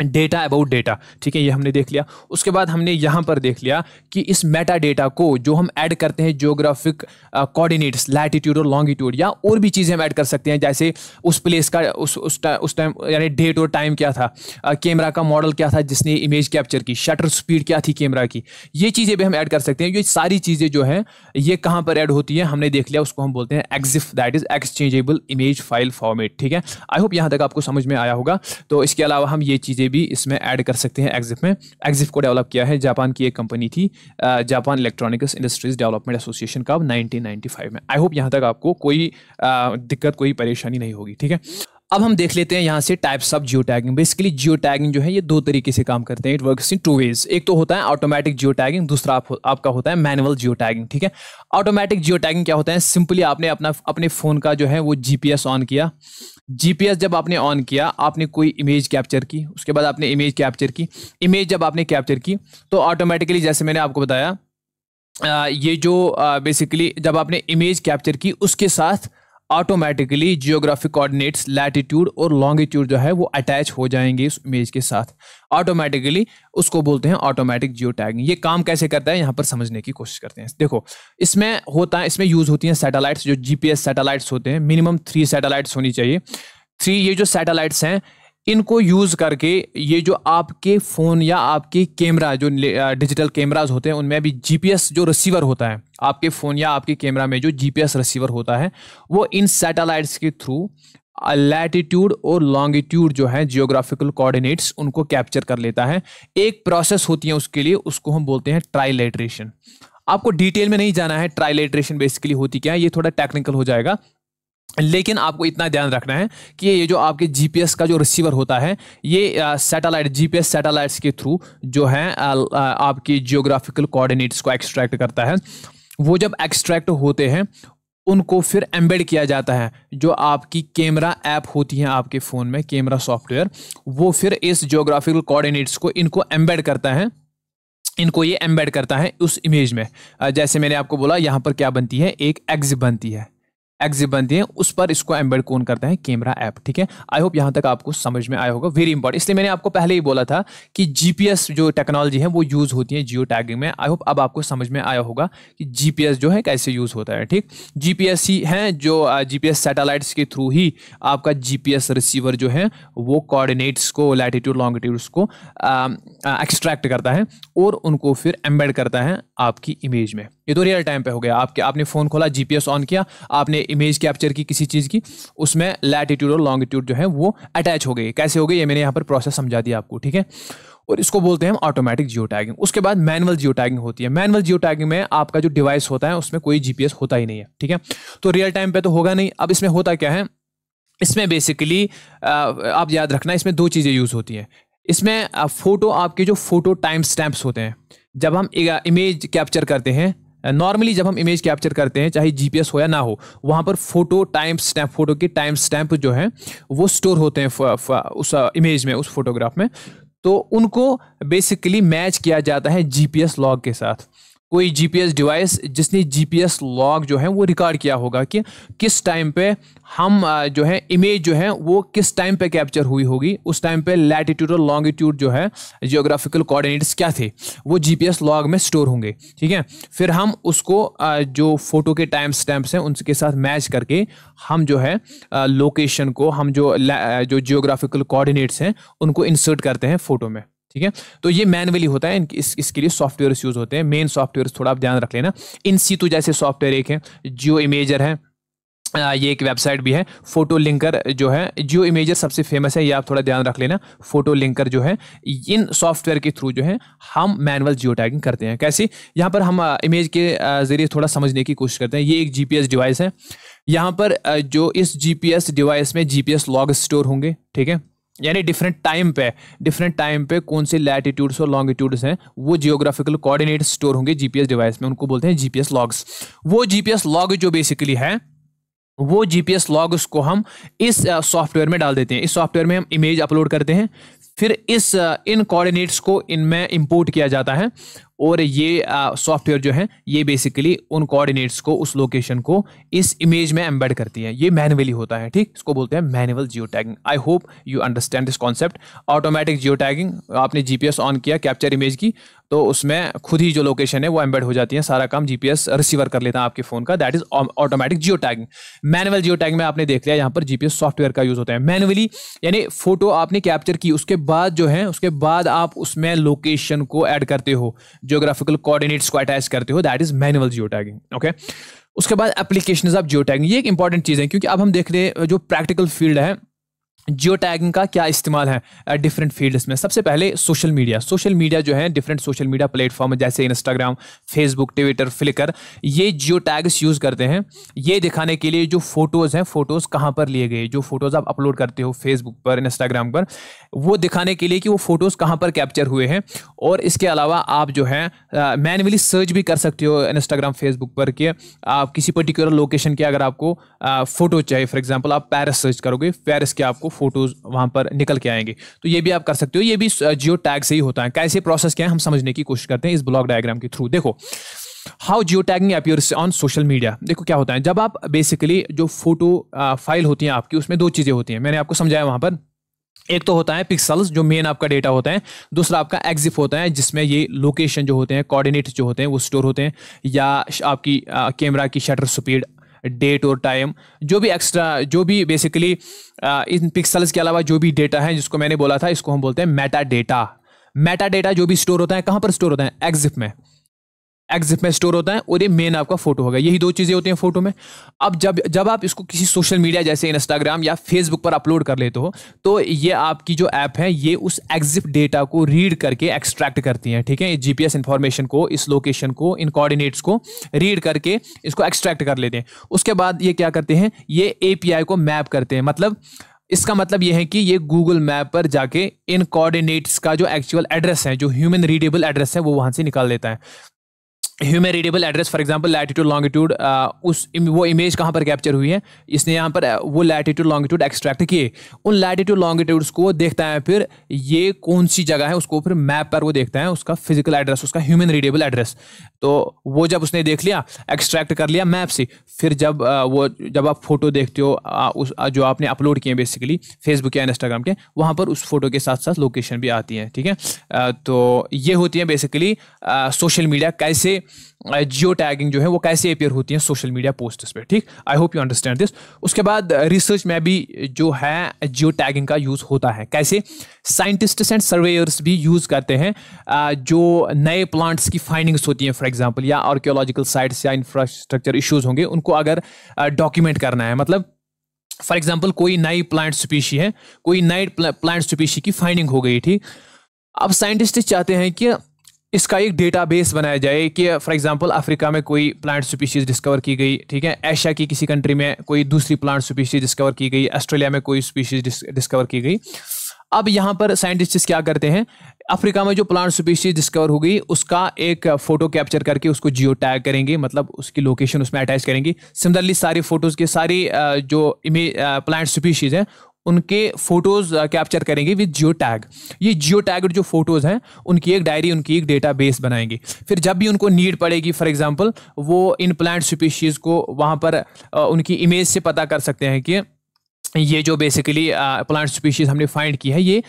data about data. ठीक है, ये हमने देख लिया। उसके बाद हमने यहाँ पर देख लिया कि इस मेटा डेटा को जो हम ऐड करते हैं जियोग्राफिक कोऑर्डिनेट्स, लैटिट्यूड और लॉन्गिट्यूड, या और भी चीज़ें हम ऐड कर सकते हैं, जैसे उस प्लेस का उस टाइम यानी डेट और टाइम क्या था, कैमरा का मॉडल क्या था जिसने इमेज कैप्चर की, शटर स्पीड क्या थी कैमरा की, ये चीज़ें भी हम ऐड कर सकते हैं। ये सारी चीज़ें जो है ये कहाँ पर ऐड होती हैं हमने देख लिया, उसको हम बोलते हैं EXIF, that is exchangeable image file format. ठीक है, आई होप यहाँ तक आपको समझ में आया होगा। तो इसके अलावा हम ये चीज़ें भी इसमें ऐड कर सकते हैं एक्सिफ में। एक्सिफ को डेवलप किया है जापान की एक कंपनी थी, Japan electronics industries development association का 1995 में। आई होप यहाँ तक आपको कोई दिक्कत, कोई परेशानी नहीं होगी। ठीक है, अब हम देख लेते हैं यहाँ से types of geo tagging. Basically geo tagging जो है ये दो तरीके से काम करते हैं, it works in two ways. एक तो होता है ऑटोमेटिक जियो टैगिंग, दूसरा आपका होता है मैनुअल जियो टैगिंग। ठीक है, ऑटोमेटिक जियो टैगिंग क्या होता है, सिंपली आपने अपने फ़ोन का जो है वो जीपीएस ऑन किया, जीपीएस जब आपने ऑन किया, आपने कोई इमेज कैप्चर की, उसके बाद आपने इमेज कैप्चर की, इमेज जब आपने कैप्चर की तो ऑटोमेटिकली, जैसे मैंने आपको बताया, ये जो बेसिकली जब आपने इमेज कैप्चर की उसके साथ ऑटोमेटिकली जियोग्राफिक कोऑर्डिनेट्स, लैटिट्यूड और लॉन्गिट्यूड जो है वो अटैच हो जाएंगे उस इमेज के साथ ऑटोमेटिकली। उसको बोलते हैं ऑटोमेटिक जियो टैगिंग। ये काम कैसे करता है यहाँ पर समझने की कोशिश करते हैं। देखो, इसमें यूज होती हैं सैटेलाइट्स, जो जीपीएस सैटेलाइट्स होते हैं, मिनिमम 3 सैटेलाइट्स होनी चाहिए। 3 ये जो सैटेलाइट्स हैं, इनको यूज़ करके ये जो आपके फ़ोन या आपके कैमरा, जो डिजिटल कैमराज होते हैं, उनमें भी जीपीएस जो रिसीवर होता है, आपके फ़ोन या आपके कैमरा में जो जीपीएस रिसीवर होता है, वो इन सैटेलाइट्स के थ्रू लैटिट्यूड और लॉन्गिट्यूड जो है जियोग्राफिकल कोऑर्डिनेट्स, उनको कैप्चर कर लेता है। एक प्रोसेस होती है उसके लिए, उसको हम बोलते हैं ट्राइलेटरेशन। आपको डिटेल में नहीं जाना है ट्राइलेटरेशन बेसिकली होती क्या है, ये थोड़ा टेक्निकल हो जाएगा, लेकिन आपको इतना ध्यान रखना है कि ये जो आपके जीपीएस का जो रिसीवर होता है, ये सैटेलाइट, जीपीएस सैटेलाइट्स के थ्रू जो है आपकी जियोग्राफिकल कोऑर्डिनेट्स को एक्सट्रैक्ट करता है। वो जब एक्सट्रैक्ट होते हैं, उनको फिर एम्बेड किया जाता है, जो आपकी कैमरा ऐप होती है आपके फ़ोन में, कैमरा सॉफ्टवेयर, वो फिर इस जियोग्राफिकल कोऑर्डिनेट्स को इनको एम्बेड करता है, इनको ये एम्बेड करता है उस इमेज में। जैसे मैंने आपको बोला, यहाँ पर क्या बनती है, एक एक्सिफ बनती है, एक्सिफ बनती है, उस पर इसको एम्बेड कौन करता है, कैमरा ऐप। ठीक है, आई होप यहाँ तक आपको समझ में आया होगा, वेरी इंपॉर्टेंट। इसलिए मैंने आपको पहले ही बोला था कि जीपीएस जो टेक्नोलॉजी है वो यूज़ होती है जियो टैगिंग में। आई होप अब आपको समझ में आया होगा कि जीपीएस जो है कैसे यूज़ होता है। ठीक, जीपीएस ही है जो जीपीएस सैटेलाइट्स के थ्रू ही आपका जीपीएस रिसीवर जो है वो कोऑर्डिनेट्स को, लैटिट्यूड लॉन्गिट्यूड्स को एक्सट्रैक्ट करता है और उनको फिर एम्बेड करता है आपकी इमेज में। ये तो रियल टाइम पे हो गया, आपने फ़ोन खोला, जीपीएस ऑन किया, आपने इमेज कैप्चर की किसी चीज़ की, उसमें लैटिट्यूड और लॉन्गिट्यूड जो है वो अटैच हो गई। कैसे हो गई, ये मैंने यहाँ पर प्रोसेस समझा दिया आपको। ठीक है, और इसको बोलते हैं हम ऑटोमेटिक जियो टैगिंग। उसके बाद मैनुअल जियो टैगिंग होती है। मैनुअल जियो टैगिंग में आपका जो डिवाइस होता है उसमें कोई जीपीएस होता ही नहीं है। ठीक है, तो रियल टाइम पे तो होगा नहीं। अब इसमें होता क्या है, इसमें बेसिकली आप याद रखना, इसमें 2 चीज़ें यूज़ होती हैं। इसमें फोटो, आपके जो फोटो टाइम स्टैम्प्स होते हैं, जब हम इमेज कैप्चर करते हैं, नॉर्मली जब हम इमेज कैप्चर करते हैं, चाहे जीपीएस हो या ना हो, वहाँ पर फोटो टाइम स्टैम्प, फोटो के टाइम स्टैम्प जो है वो स्टोर होते हैं उस इमेज में, उस फोटोग्राफ में। तो उनको बेसिकली मैच किया जाता है जीपीएस लॉग के साथ। कोई जीपीएस डिवाइस जिसने जीपीएस लॉग जो है वो रिकॉर्ड किया होगा कि किस टाइम पे हम जो है इमेज जो है वो किस टाइम पे कैप्चर हुई होगी, उस टाइम पे लैटिट्यूड और लॉन्गिट्यूड जो है जियोग्राफिकल कोऑर्डिनेट्स क्या थे, वो जीपीएस लॉग में स्टोर होंगे। ठीक है, फिर हम उसको जो फोटो के टाइम स्टैम्प्स हैं उनके साथ मैच करके हम जो है लोकेशन को, हम जो जियोग्राफिकल कोऑर्डिनेट्स हैं उनको इंसर्ट करते हैं फोटो में। ठीक है, तो ये मैनुअली होता है, इसके लिए सॉफ्टवेयर यूज़ होते हैं। मेन सॉफ्टवेयर थोड़ा आप ध्यान रख लेना। इन सीटू जैसे सॉफ्टवेयर एक है, जियो इमेजर है, ये एक वेबसाइट भी है। फोटो लिंकर जो है, जियो इमेजर सबसे फेमस है, ये आप थोड़ा ध्यान रख लेना। फोटो लिंकर जो है, इन सॉफ्टवेयर के थ्रू जो है हम मैनुअल जियो टैगिंग करते हैं। कैसे, यहाँ पर हम इमेज के ज़रिए थोड़ा समझने की कोशिश करते हैं। ये एक जीपीएस डिवाइस है, यहाँ पर जो इस जीपीएस डिवाइस में जीपीएस लॉग स्टोर होंगे। ठीक है, यानी डिफरेंट टाइम पे कौन से लैटिट्यूड्स और लॉन्गिट्यूड्स हैं, वो जियोग्राफिकल कोऑर्डिनेट स्टोर होंगे जीपीएस डिवाइस में, उनको बोलते हैं जीपीएस लॉग्स। वो जीपीएस लॉग जो बेसिकली है, वो जीपीएस लॉग्स को हम इस सॉफ्टवेयर में डाल देते हैं। इस सॉफ्टवेयर में हम इमेज अपलोड करते हैं, फिर इन कोऑर्डिनेट्स को इनमें इंपोर्ट किया जाता है, और ये सॉफ्टवेयर जो है ये बेसिकली उन कोऑर्डिनेट्स को, उस लोकेशन को इस इमेज में एम्बेड करती है। ये मैन्युअली होता है, ठीक, इसको बोलते हैं manual Jio tagging. I hope you understand this concept. Automatic geo tagging, आपने जीपीएस ऑन किया कैप्चर इमेज की, तो उसमें खुद ही जो लोकेशन है वो एम्बेड हो जाती है, सारा काम जीपीएस रिसीवर कर लेता है आपके फोन का, that is automatic geo tagging. Manual Jio tagging में आपने देख लिया, यहाँ पर जीपीएस सॉफ्टवेयर का यूज होता है। मैनुअली यानी फोटो आपने कैप्चर की, उसके बाद जो है, उसके बाद आप उसमें लोकेशन को ऐड करते हो, जियोग्राफिकल कोऑर्डिनेट्स को अटैच करते हो, that is manual geo tagging. Okay, उसके बाद एप्लीकेशंस ऑफ जियो टैगिंग, ये एक इंपॉर्टेंट चीज है, क्योंकि अब हम देख रहे हैं जो प्रैक्टिकल फील्ड है, जियो टैगिंग का क्या इस्तेमाल है डिफरेंट फील्ड्स में। सबसे पहले सोशल मीडिया जो है, डिफरेंट सोशल मीडिया प्लेटफॉर्म जैसे इंस्टाग्राम, फेसबुक, ट्विटर, फ्लिकर, ये जियो टैग्स यूज करते हैं ये दिखाने के लिए जो फोटोज हैं, फोटोज कहाँ पर लिए गए, जो फोटोज आप अपलोड करते हो फेसबुक पर, इंस्टाग्राम पर, वो दिखाने के लिए कि वो फोटोज कहाँ पर कैप्चर हुए हैं। और इसके अलावा आप जो है मैन्युअली सर्च भी कर सकते हो इंस्टाग्राम, फेसबुक पर कि आप किसी पर्टिकुलर लोकेशन के अगर आपको फोटो चाहिए, फॉर एग्जाम्पल आप पेरिस सर्च करोगे, पेरिस के आपको फोटोज वहां पर निकल के आएंगे, तो ये भी आप कर सकते हो। ये भी जियो टैग से ही होता है। कैसे प्रोसेस क्या है हम समझने की कोशिश करते हैं इस ब्लॉक डायग्राम के थ्रू। देखो, how geo tagging appears on social media. देखो क्या होता है, जब आप बेसिकली जो फोटो फाइल होती है आपकी, उसमें दो चीजें होती हैं, मैंने आपको समझाया वहां पर। एक तो होता है पिक्सल्स, जो मेन आपका डेटा होता है, दूसरा आपका एक्सिफ होता है, जिसमें ये लोकेशन जो होते हैं, कोऑर्डिनेट्स जो होते हैं वो स्टोर होते हैं, या आपकी कैमरा की शटर स्पीड, डेट और टाइम, जो भी एक्स्ट्रा, जो भी बेसिकली इन पिक्सल्स के अलावा जो भी डेटा है, जिसको मैंने बोला था, इसको हम बोलते हैं मेटा डेटा। जो भी स्टोर होता है, कहाँ पर स्टोर होता है, एक्सिफ में स्टोर होता है, और ये मेन आपका फोटो होगा। यही दो चीजें होती हैं फोटो में। अब जब आप इसको किसी सोशल मीडिया जैसे इंस्टाग्राम या फेसबुक पर अपलोड कर लेते हो, तो ये आपकी जो ऐप है ये उस एक्सिफ डेटा को रीड करके एक्सट्रैक्ट करती है, ठीक है, जीपीएस इंफॉर्मेशन को, इस लोकेशन को, इन कोऑर्डिनेट्स को रीड करके इसको एक्सट्रैक्ट कर लेते हैं। उसके बाद ये क्या करते हैं, ये एपीआई को मैप करते हैं। मतलब इसका मतलब ये है कि ये गूगल मैप पर जाके इन कोऑर्डिनेट्स का जो एक्चुअल एड्रेस है, जो ह्यूमन रीडेबल एड्रेस है, वो वहां से निकाल लेता है। Human readable address, for example latitude longitude, वो इमेज कहाँ पर कैप्चर हुई है, इसने यहाँ पर वो लैटिट्यूड लॉन्गिट्यूड एक्सट्रैक्ट किए। उन लैटिट्यूड लॉन्गिट्यूड्स को देखता है, फिर ये कौन सी जगह है उसको फिर मैप पर वो देखता है, उसका फिजिकल एड्रेस, उसका ह्यूमन रीडेबल एड्रेस। तो वो जब उसने देख लिया, एक्सट्रैक्ट कर लिया मैप से, फिर जब आप फोटो देखते हो उस जो आपने अपलोड किए बेसिकली फेसबुक या इंस्टाग्राम के, वहाँ पर उस फोटो के साथ साथ लोकेशन भी आती है, ठीक है। तो ये होती है बेसिकली सोशल मीडिया, कैसे जियो टैगिंग जो है वो कैसे अपेयर होती है सोशल मीडिया पोस्ट्स पे, ठीक। आई होप यू अंडरस्टैंड दिस। उसके बाद रिसर्च में भी जो है जियो टैगिंग का यूज होता है। कैसे, साइंटिस्ट्स एंड सर्वेयर्स भी यूज करते हैं जो नए प्लांट्स की फाइंडिंग्स होती हैं, फॉर एग्जांपल, या आर्कियोलॉजिकल साइट्स या इंफ्रास्ट्रक्चर इश्यूज होंगे, उनको अगर डॉक्यूमेंट करना है, मतलब फॉर एग्जाम्पल कोई नई प्लांट स्पीशी है, कोई नई प्लांट स्पीशी की फाइंडिंग हो गई थी। अब साइंटिस्ट चाहते हैं कि इसका एक डेटाबेस बनाया जाए कि फॉर एग्जांपल अफ्रीका में कोई प्लांट स्पीशीज डिस्कवर की गई, ठीक है, एशिया की किसी कंट्री में कोई दूसरी प्लांट स्पीशीज डिस्कवर की गई, ऑस्ट्रेलिया में कोई स्पीशीज डिस्कवर की गई। अब यहाँ पर साइंटिस्ट क्या करते हैं, अफ्रीका में जो प्लांट स्पीशीज डिस्कवर हो गई उसका एक फोटो कैप्चर करके उसको जियो टैग करेंगे, मतलब उसकी लोकेशन उसमें अटैच करेंगे। सिमिलरली सारी फोटोज के सारी जो इमेज प्लांट स्पीशीज हैं उनके फोटोज कैप्चर करेंगे विद जियो टैग। ये जियो टैग्ड जो फोटोज हैं उनकी एक डायरी, उनकी एक डेटाबेस बनाएंगे। फिर जब भी उनको नीड पड़ेगी, फॉर एग्जांपल, वो इन प्लांट स्पीशीज को वहाँ पर उनकी इमेज से पता कर सकते हैं कि ये जो बेसिकली प्लांट स्पीशीज हमने फाइंड की है ये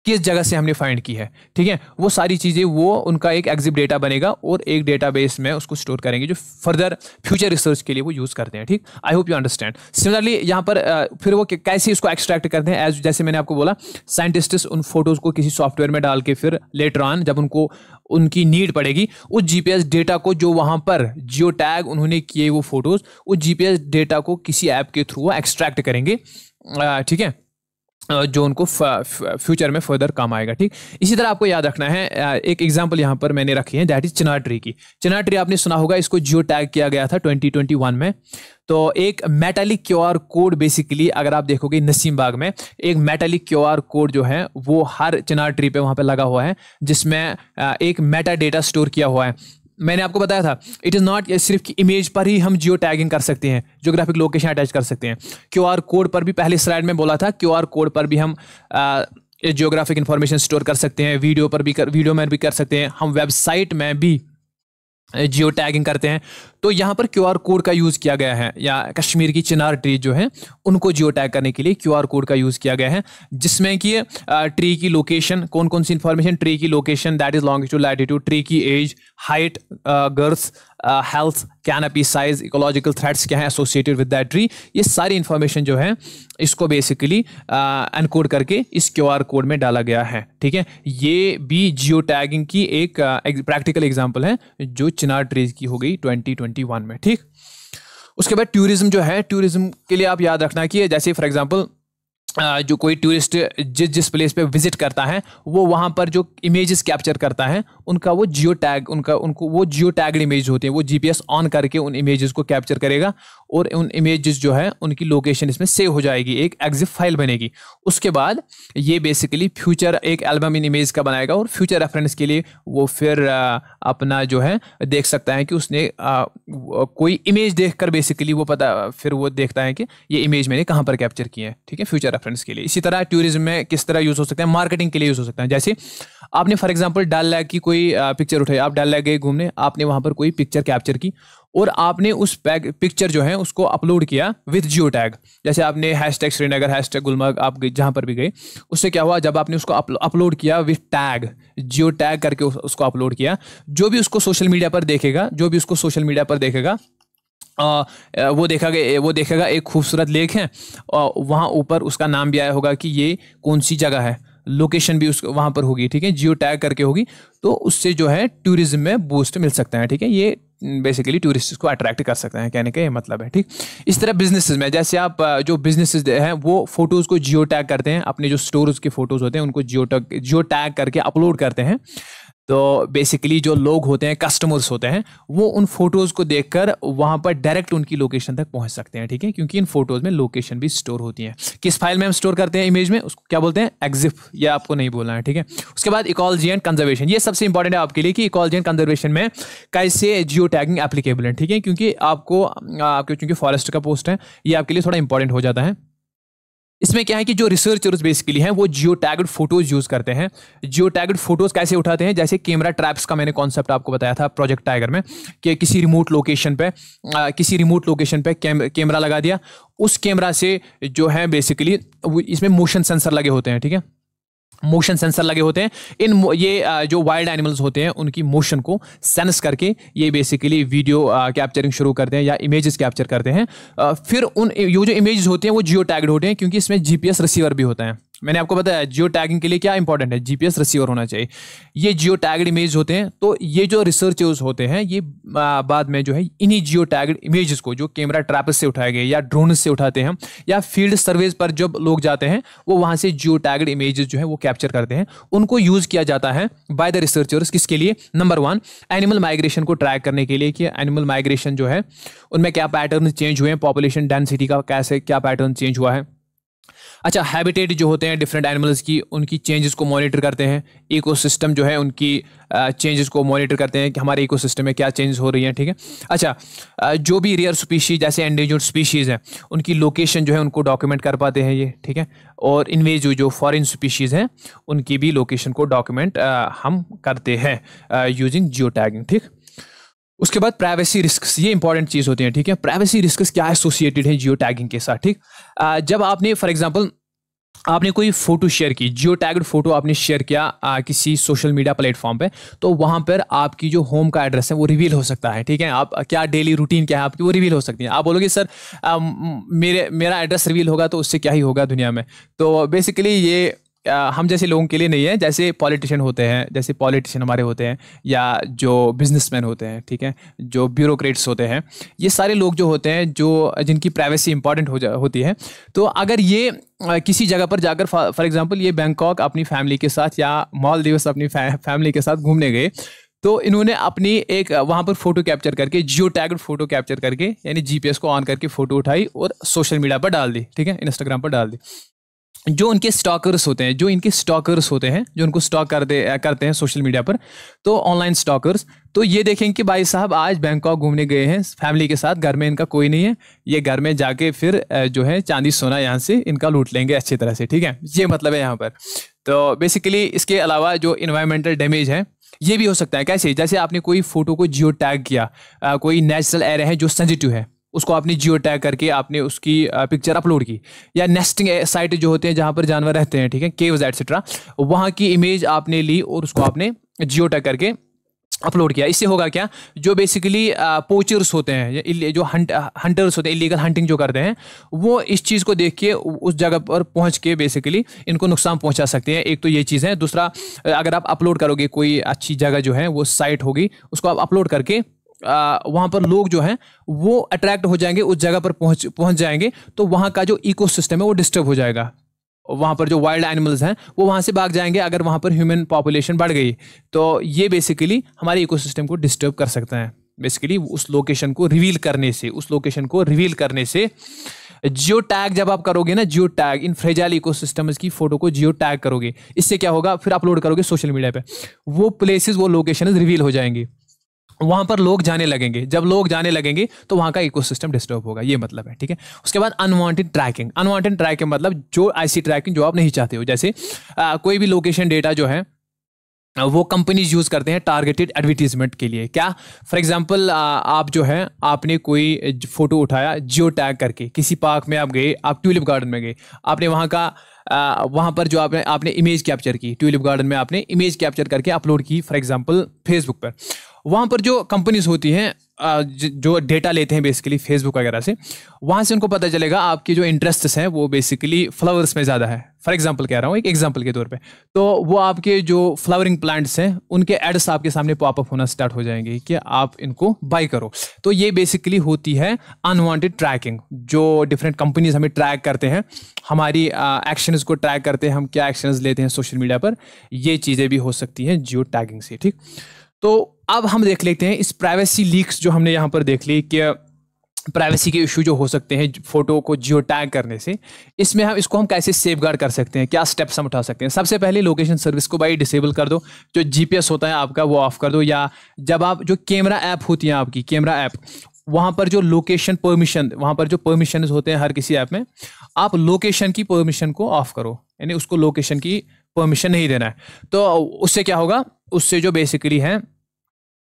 किस जगह से हमने फाइंड की है, ठीक है। वो सारी चीज़ें, वो उनका एक एग्जिट डेटा बनेगा और एक डेटाबेस में उसको स्टोर करेंगे, जो फर्दर फ्यूचर रिसर्च के लिए वो यूज़ करते हैं, ठीक। आई होप यू अंडरस्टैंड। सिमिलरली यहाँ पर फिर वो कैसे इसको एक्सट्रैक्ट करते हैं, जैसे मैंने आपको बोला, साइंटिस्ट्स उन फोटोज़ को किसी सॉफ्टवेयर में डाल के फिर लेटर ऑन जब उनको उनकी नीड पड़ेगी, उस जीपीएस डेटा को जो वहाँ पर जियो टैग उन्होंने किए वो फोटोज़, उस जीपीएस डेटा को किसी ऐप के थ्रू वो एक्सट्रैक्ट करेंगे, ठीक है। जो उनको फ्यूचर में फर्दर काम आएगा। ठीक, इसी तरह आपको याद रखना है, एक एग्जांपल यहाँ पर मैंने रखी है, दैट इज चिनार ट्री की। चिनार ट्री आपने सुना होगा, इसको जियो टैग किया गया था 2021 में। तो एक मेटालिक क्यूआर कोड, बेसिकली अगर आप देखोगे नसीम बाग में एक मेटालिक क्यूआर कोड जो है वो हर चिनार ट्री पे वहाँ पे लगा हुआ है, जिसमें एक मेटा डेटा स्टोर किया हुआ है। मैंने आपको बताया था इट इज़ नॉट सिर्फ इमेज पर ही हम जियो टैगिंग कर सकते हैं, जियोग्राफिक लोकेशन अटैच कर सकते हैं। क्यूआर कोड पर भी पहले स्लाइड में बोला था, क्यूआर कोड पर भी हम जियोग्राफिक इंफॉर्मेशन स्टोर कर सकते हैं, वीडियो में भी कर सकते हैं, हम वेबसाइट में भी जियो टैगिंग करते हैं। तो यहाँ पर क्यूआर कोड का यूज़ किया गया है, या कश्मीर की चिनार ट्री जो है उनको जियो टैग करने के लिए क्यूआर कोड का यूज़ किया गया है, जिसमें कि ट्री की लोकेशन, कौन कौन सी इंफॉर्मेशन, ट्री की location that is longitude latitude, tree की age, height, girth, health, canopy size, ecological threats क्या है एसोसिएटेड विद दैट ट्री, ये सारी इंफॉर्मेशन जो है इसको बेसिकली एनकोड करके इस क्यूआर कोड में डाला गया है। ठीक है, ये भी जियो टैगिंग की एक प्रैक्टिकल एग्जांपल है जो चिनार ट्रीज की हो गई 2021 में। ठीक, उसके बाद टूरिज्म जो है, टूरिज्म के लिए आप याद रखना कि जैसे फॉर एग्जांपल जो कोई टूरिस्ट जिस प्लेस पे विजिट करता है वो वहाँ पर जो इमेजेस कैप्चर करता है उनका वो जियो टैग, उनको वो जियो टैग्ड इमेज होते हैं, वो जीपीएस ऑन करके उन इमेजेस को कैप्चर करेगा और उन इमेजेस जो है उनकी लोकेशन इसमें सेव हो जाएगी, एक एग्जिफ फाइल बनेगी। उसके बाद ये बेसिकली फ्यूचर एक एल्बम इन इमेज का बनाएगा और फ्यूचर रेफरेंस के लिए वो फिर अपना जो है देख सकता है कि उसने कोई इमेज देखकर बेसिकली वो फिर वो देखता है कि ये इमेज मैंने कहाँ पर कैप्चर की है। ठीक है, फ्यूचर रेफरेंस के लिए। इसी तरह टूरिज्म में किस तरह यूज हो सकता है, मार्केटिंग के लिए यूज हो सकता है। जैसे आपने फॉर एग्जांपल डल लेक की कोई पिक्चर उठाई, आप डल लेक गए घूमने, आपने वहां पर कोई पिक्चर कैप्चर की और आपने उस पिक्चर जो है उसको अपलोड किया विद जियो टैग। जैसे आपने हैशटैग श्रीनगर, हैशटैग गुलमर्ग, आप जहां पर भी गए, उससे क्या हुआ, जब आपने उसको अपलोड किया विद टैग, जियो टैग करके उसको अपलोड किया, जो भी उसको सोशल मीडिया पर देखेगा वो देखेगा एक खूबसूरत लेक है और वहाँ ऊपर उसका नाम भी आया होगा कि ये कौन सी जगह है, लोकेशन भी उस वहाँ पर होगी। ठीक है, जियो टैग करके होगी, तो उससे जो है टूरिज्म में बूस्ट मिल सकता है। ठीक है, ये बेसिकली टूरिस्ट को अट्रैक्ट कर सकते हैं, कहने का ये मतलब है। ठीक, इस तरह बिजनेसेस में जैसे आप जो बिजनेसेस हैं वो फोटोज़ को जियो टैग करते हैं, अपने जो स्टोर्स के फोटोज़ होते हैं उनको जियो टैग करके अपलोड करते हैं। तो बेसिकली जो लोग होते हैं, कस्टमर्स होते हैं, वो उन फोटोज़ को देखकर वहाँ पर डायरेक्ट उनकी लोकेशन तक पहुँच सकते हैं। ठीक है, क्योंकि इन फोटोज़ में लोकेशन भी स्टोर होती है। किस फाइल में हम स्टोर करते हैं इमेज में, उसको क्या बोलते हैं, एग्जिफ, ये आपको नहीं बोलना है। ठीक है, उसके बाद इकोलॉजी एंड कंजर्वेशन, ये सबसे इंपॉर्टेंट है आपके लिए कि इकोलॉजी एंड कंजर्वेशन में कैसे जियो टैगिंग एप्लीकेबल है। ठीक है, क्योंकि आपके चूंकि फॉरेस्ट का पोस्ट है, ये आपके लिए थोड़ा इंपॉर्टेंट हो जाता है। इसमें क्या है कि जो रिसर्चर्स बेसिकली हैं वो जियो टैग्ड फोटोज यूज करते हैं। जियो टैग्ड फोटोज कैसे उठाते हैं, जैसे कैमरा ट्रैप्स का मैंने कॉन्सेप्ट आपको बताया था प्रोजेक्ट टाइगर में, कि किसी रिमोट लोकेशन पे कैमरा लगा दिया, उस कैमरा से जो है बेसिकली इसमें मोशन सेंसर लगे होते हैं। ठीक है, मोशन सेंसर लगे होते हैं। ये जो वाइल्ड एनिमल्स होते हैं उनकी मोशन को सेंस करके ये बेसिकली वीडियो कैप्चरिंग शुरू करते हैं या इमेजेस कैप्चर करते हैं। फिर जो इमेजेस होते हैं वो जियो टैग्ड होते हैं, क्योंकि इसमें जीपीएस रिसीवर भी होता है। मैंने आपको बताया जियो टैगिंग के लिए क्या इंपॉर्टेंट है, जीपीएस रिसीवर होना चाहिए। ये जियो टैग्ड इमेज होते हैं, तो ये जो रिसर्चर्स होते हैं ये बाद में जो है इन्हीं जियो टैग्ड इमेजेस को, जो कैमरा ट्रैप्स से उठाए गए या ड्रोन से उठाते हैं या फील्ड सर्वेज पर जब लोग जाते हैं वो वहाँ से जियो टैग्ड इमेजेस जो है वो कैप्चर करते हैं, उनको यूज़ किया जाता है बाय द रिसर्चर्स। किसके लिए, नंबर 1 एनिमल माइग्रेशन को ट्रैक करने के लिए कि एनिमल माइग्रेशन जो है उनमें क्या पैटर्न चेंज हुए हैं, पॉपुलेशन डेंसिटी का क्या पैटर्न चेंज हुआ है। अच्छा, हैबिटेट जो होते हैं डिफरेंट एनिमल्स की, उनकी चेंजेस को मॉनिटर करते हैं। इकोसिस्टम जो है उनकी चेंजेस को मॉनिटर करते हैं कि हमारे इकोसिस्टम में क्या चेंजेस हो रही हैं। ठीक है, अच्छा, जो भी रेयर स्पीशीज जैसे एंडेंजर्ड स्पीशीज़ हैं उनकी लोकेशन जो है उनको डॉक्यूमेंट कर पाते हैं ये। ठीक है, और इन्वेजिव जो फॉरेन स्पीशीज़ हैं उनकी भी लोकेशन को डॉक्यूमेंट हम करते हैं यूजिंग जियो टैगिंग। ठीक, उसके बाद प्राइवेसी रिस्क्स, ये इंपॉर्टेंट चीज़ होती है। ठीक है, प्राइवेसी रिस्क्स क्या एसोसिएटेड है जियो टैगिंग के साथ। ठीक, जब आपने फॉर एग्जांपल आपने कोई फोटो शेयर की, जियो टैग्ड फोटो आपने शेयर किया किसी सोशल मीडिया प्लेटफॉर्म पे, तो वहाँ पर आपकी जो होम का एड्रेस है वो रिवील हो सकता है। ठीक है, आप क्या डेली रूटीन क्या है आपकी वो रिवील हो सकती है। आप बोलोगे सर मेरा एड्रेस रिवील होगा तो उससे क्या ही होगा दुनिया में। तो बेसिकली ये हम जैसे लोगों के लिए नहीं है, जैसे पॉलिटिशियन होते हैं, जैसे पॉलिटिशियन हमारे होते हैं, या जो बिजनेसमैन होते हैं, ठीक है, जो ब्यूरोक्रेट्स होते हैं, ये सारे लोग जो होते हैं, जो जिनकी प्राइवेसी इंपॉर्टेंट होती है, तो अगर ये किसी जगह पर जाकर, फॉर एग्जांपल ये बैंकॉक अपनी फैमिली के साथ या मालदीव्स अपनी फैमिली के साथ घूमने गए, तो इन्होंने अपनी एक वहाँ पर फोटो कैप्चर करके, जियो टैग्ड फोटो कैप्चर करके, यानी जीपीएस को ऑन करके फोटो उठाई और सोशल मीडिया पर डाल दी, ठीक है, इंस्टाग्राम पर डाल दी। जो उनके स्टॉकर्स होते हैं, जो इनके स्टॉकर्स होते हैं, जो उनको स्टॉक करते हैं सोशल मीडिया पर, तो ऑनलाइन स्टॉकर्स, तो ये देखेंगे कि भाई साहब आज बैंकॉक घूमने गए हैं फैमिली के साथ, घर में इनका कोई नहीं है, ये घर में जाके फिर जो है चांदी सोना यहाँ से इनका लूट लेंगे अच्छी तरह से, ठीक है, ये मतलब है यहाँ पर। तो बेसिकली इसके अलावा जो इन्वायरमेंटल डैमेज है ये भी हो सकता है। कैसे? जैसे आपने कोई फोटो को जियो टैग किया, कोई नेचुरल एरिया है जो सेंसिटिव है, उसको आपने जियो टैग करके आपने उसकी पिक्चर अपलोड की, या नेस्टिंग साइट जो होते हैं जहाँ पर जानवर रहते हैं, ठीक है, केव्स एटसेट्रा, वहाँ की इमेज आपने ली और उसको आपने जियो टैग करके अपलोड किया। इससे होगा क्या, जो बेसिकली पोचर्स होते हैं, जो हंटर्स होते हैं, इलीगल हंटिंग जो करते हैं, वो इस चीज़ को देख के उस जगह पर पहुंच के बेसिकली इनको नुकसान पहुंचा सकते हैं। एक तो ये चीज़ है। दूसरा, अगर आप अपलोड करोगे कोई अच्छी जगह जो है वो साइट होगी, उसको आप अपलोड करके वहाँ पर लोग जो हैं वो अट्रैक्ट हो जाएंगे, उस जगह पर पहुंच जाएंगे, तो वहाँ का जो इकोसिस्टम है वो डिस्टर्ब हो जाएगा। वहाँ पर जो वाइल्ड एनिमल्स हैं वो वहाँ से भाग जाएंगे। अगर वहाँ पर ह्यूमन पॉपुलेशन बढ़ गई तो ये बेसिकली हमारे इकोसिस्टम को डिस्टर्ब कर सकता है। बेसिकली उस लोकेशन को रिवील करने से जियो टैग जब आप करोगे ना, geo tag in fragile ecosystems की फोटो को जियो टैग करोगे, इससे क्या होगा, फिर अपलोड करोगे सोशल मीडिया पे, वो प्लेसेस, वो लोकेशन रिवील हो जाएंगी, वहां पर लोग जाने लगेंगे। जब लोग जाने लगेंगे तो वहां का इकोसिस्टम डिस्टर्ब होगा, ये मतलब है, ठीक है। उसके बाद अनवांटेड ट्रैकिंग मतलब जो ऐसी ट्रैकिंग जो आप नहीं चाहते हो। जैसे कोई भी लोकेशन डेटा जो है वो कंपनीज यूज करते हैं टारगेटेड एडवर्टीजमेंट के लिए। क्या? फॉर एग्जांपल आप जो है आपने कोई फोटो उठाया जियो टैग करके, किसी पार्क में आप गए, आप ट्यूलिप गार्डन में गए, आपने वहाँ पर जो आपने इमेज कैप्चर की, ट्यूलिप गार्डन में आपने इमेज कैप्चर करके अपलोड की फॉर एग्जांपल फेसबुक पर। वहाँ पर जो कंपनीज होती हैं जो डेटा लेते हैं बेसिकली फेसबुक वगैरह से, वहाँ से उनको पता चलेगा आपके जो इंटरेस्ट्स हैं वो बेसिकली फ्लावर्स में ज़्यादा है। फॉर एग्जांपल कह रहा हूँ, एक एग्जांपल के तौर पे, तो वो आपके जो फ्लावरिंग प्लांट्स हैं उनके एड्स आपके सामने पॉपअप होना स्टार्ट हो जाएंगे कि आप इनको बाय करो। तो ये बेसिकली होती है अनवांटेड ट्रैकिंग, जो डिफरेंट कंपनीज हमें ट्रैक करते हैं, हमारी एक्शंस को ट्रैक करते हैं, हम क्या एक्शंस लेते हैं सोशल मीडिया पर, ये चीज़ें भी हो सकती हैं जियो टैगिंग से, ठीक। तो अब हम देख लेते हैं इस प्राइवेसी लीक्स जो हमने यहाँ पर देख ली कि प्राइवेसी के इशू जो हो सकते हैं फोटो को जियो टैग करने से, इसमें हम कैसे सेफगार्ड कर सकते हैं, क्या स्टेप्स हम उठा सकते हैं। सबसे पहले लोकेशन सर्विस को भाई डिसेबल कर दो, जो जीपीएस होता है आपका वो ऑफ कर दो, या जब आप जो कैमरा ऐप होती है आपकी कैमरा ऐप, वहाँ पर जो लोकेशन परमिशन, वहाँ पर जो परमिशन होते हैं हर किसी ऐप में, आप लोकेशन की परमिशन को ऑफ करो, यानी उसको लोकेशन की परमिशन नहीं देना है। तो उससे क्या होगा, उससे जो बेसिकली है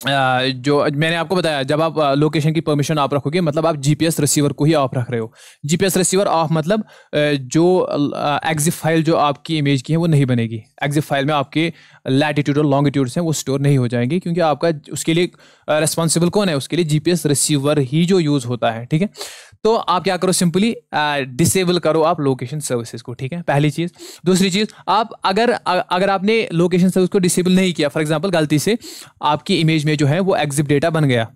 जो मैंने आपको बताया, जब आप लोकेशन की परमिशन ऑफ रखोगे मतलब आप जीपीएस रिसीवर को ही ऑफ रख रहे हो। जीपीएस रिसीवर ऑफ मतलब जो एक्जिफ फाइल जो आपकी इमेज की है वो नहीं बनेगी। एक्जिफ फाइल में आपके लैटिट्यूड और लॉन्गिट्यूड्स हैं वो स्टोर नहीं हो जाएंगे, क्योंकि आपका उसके लिए रिस्पॉन्सिबल कौन है, उसके लिए जीपीएस रिसीवर ही जो यूज़ होता है, ठीक है। तो आप क्या करो, सिंपली डिसेबल करो आप लोकेशन सर्विसेज को, ठीक है, पहली चीज़। दूसरी चीज़, आप अगर आपने लोकेशन सर्विस को डिसेबल नहीं किया, फॉर एग्जांपल गलती से आपकी इमेज में जो है वो एक्जिप डेटा बन गया,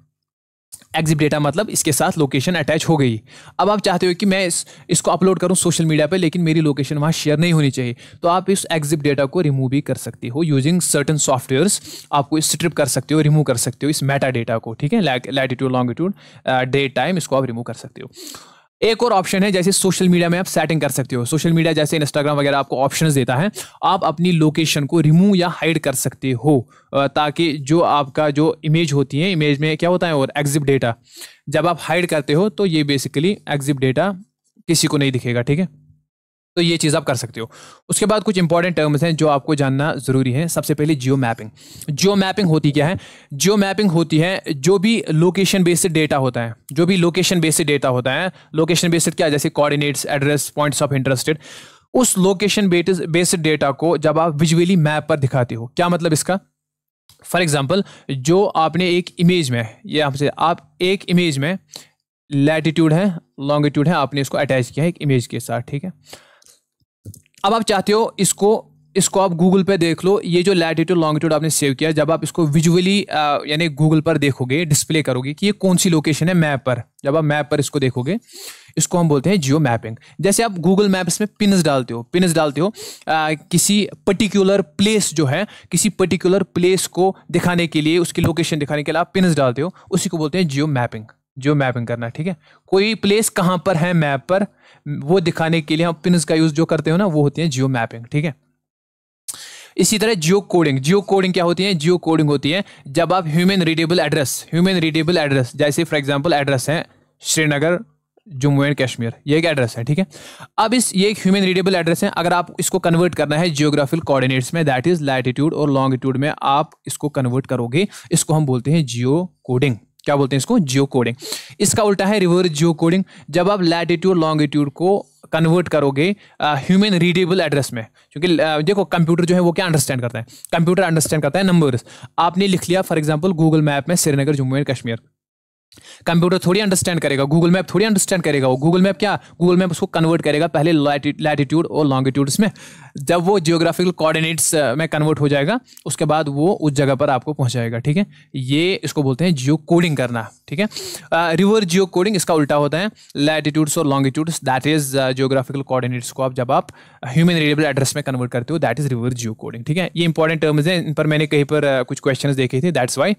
एक्जिप डेटा मतलब इसके साथ लोकेशन अटैच हो गई, अब आप चाहते हो कि मैं इसको अपलोड करूं सोशल मीडिया पे, लेकिन मेरी लोकेशन वहां शेयर नहीं होनी चाहिए, तो आप इस एक्जिप डेटा को रिमूव भी कर सकते हो यूजिंग सर्टेन सॉफ्टवेयर्स। आपको स्ट्रिप कर सकते हो, रिमूव कर सकते हो इस मेटा डेटा को, ठीक है, लैटिट्यूड लॉन्गिट्यूड डेट टाइम, इसको आप रिमूव कर सकते हो। एक और ऑप्शन है, जैसे सोशल मीडिया में आप सेटिंग कर सकते हो। सोशल मीडिया जैसे इंस्टाग्राम वगैरह आपको ऑप्शंस देता है, आप अपनी लोकेशन को रिमूव या हाइड कर सकते हो, ताकि जो आपका जो इमेज होती है, इमेज में क्या होता है और एक्जिप डेटा, जब आप हाइड करते हो तो ये बेसिकली एक्जिप डेटा किसी को नहीं दिखेगा, ठीक है। तो ये चीज़ आप कर सकते हो। उसके बाद कुछ इंपॉर्टेंट टर्म्स हैं जो आपको जानना ज़रूरी है। सबसे पहले जियो मैपिंग। जियो मैपिंग होती क्या है? जियो मैपिंग होती है जो भी लोकेशन बेस्ड डेटा होता है, जो भी लोकेशन बेस्ड डेटा होता है, लोकेशन बेस्ड क्या, जैसे coordinates, address, points of interested, उस लोकेशन बेस्ड डेटा को जब आप विजुअली मैप पर दिखाते हो, क्या मतलब इसका? फॉर एग्जाम्पल, जो आपने एक इमेज में, ये आपसे आप एक इमेज में लैटिट्यूड है, लॉन्गिट्यूड है, आपने इसको अटैच किया है एक इमेज के साथ, ठीक है। अब आप चाहते हो इसको इसको आप गूगल पे देख लो, ये जो लैटिट्यूड लॉन्गिट्यूड आपने सेव किया, जब आप इसको विजुअली यानी गूगल पर देखोगे, डिस्प्ले करोगे कि ये कौन सी लोकेशन है मैप पर, जब आप मैप पर इसको देखोगे, इसको हम बोलते हैं जियो मैपिंग। जैसे आप गूगल मैप्स में पिन्स डालते हो किसी पर्टिकुलर प्लेस जो है, किसी पर्टिकुलर प्लेस को दिखाने के लिए, उसकी लोकेशन दिखाने के लिए आप पिन्स डालते हो, उसी को बोलते हैं जियो मैपिंग। जियो मैपिंग करना, ठीक है। कोई प्लेस कहाँ पर है मैप पर, वो दिखाने के लिए हम पिन्स का यूज जो करते हो ना, वो होती है जियो मैपिंग, ठीक है। इसी तरह जियो कोडिंग, जियो कोडिंग क्या होती है? जियो कोडिंग होती है जब आप ह्यूमन रीडेबल एड्रेस, जैसे फॉर एग्जांपल एड्रेस है श्रीनगर जम्मू एंड कश्मीर, ये एक एड्रेस है, ठीक है। अब ये एक ह्यूमन रीडेबल एड्रेस है, अगर आप इसको कन्वर्ट करना है जियोग्राफिकल कोऑर्डिनेट्स में, दैट इज लैटिट्यूड और लॉन्गिट्यूड में आप इसको कन्वर्ट करोगे, इसको हम बोलते हैं जियो कोडिंग। क्या बोलते हैं इसको? जियो कोडिंग। इसका उल्टा है रिवर्स जियो कोडिंग, जब आप लैटिट्यूड लॉन्गिट्यूड को कन्वर्ट करोगे ह्यूमन रीडेबल एड्रेस में, क्योंकि देखो कंप्यूटर जो है वो क्या अंडरस्टैंड करता है? कंप्यूटर अंडरस्टैंड करता है नंबर्स। आपने लिख लिया फॉर एग्जांपल गूगल मैप में श्रीनगर जम्मू एंड कश्मीर, कंप्यूटर थोड़ी अंडरस्टैंड करेगा, गूगल मैप थोड़ी अंडरस्टैंड करेगा। वो गूगल मैप उसको कन्वर्ट करेगा पहले लैटिट्यूड और लॉन्गिट्यूड्स में, जब वो जियोग्राफिकल कोऑर्डिनेट्स में कन्वर्ट हो जाएगा, उसके बाद वो उस जगह पर आपको पहुंचाएगा, ठीक है। ये इसको बोलते हैं जियो कोडिंग करना, ठीक है। रिवर्स जियो कोडिंग, इसका उल्टा होता है लैटिट्यूड्स और longitudes, that is geographical coordinates को जब आप ह्यूमन रीडेबल एड्रेस में कन्वर्ट करते हो, that is reverse Jio coding, ठीक है। ये इंपॉर्टेंट टर्म्स हैं, इन पर मैंने कहीं पर कुछ क्वेश्चन देखे थे, दैट्स वाई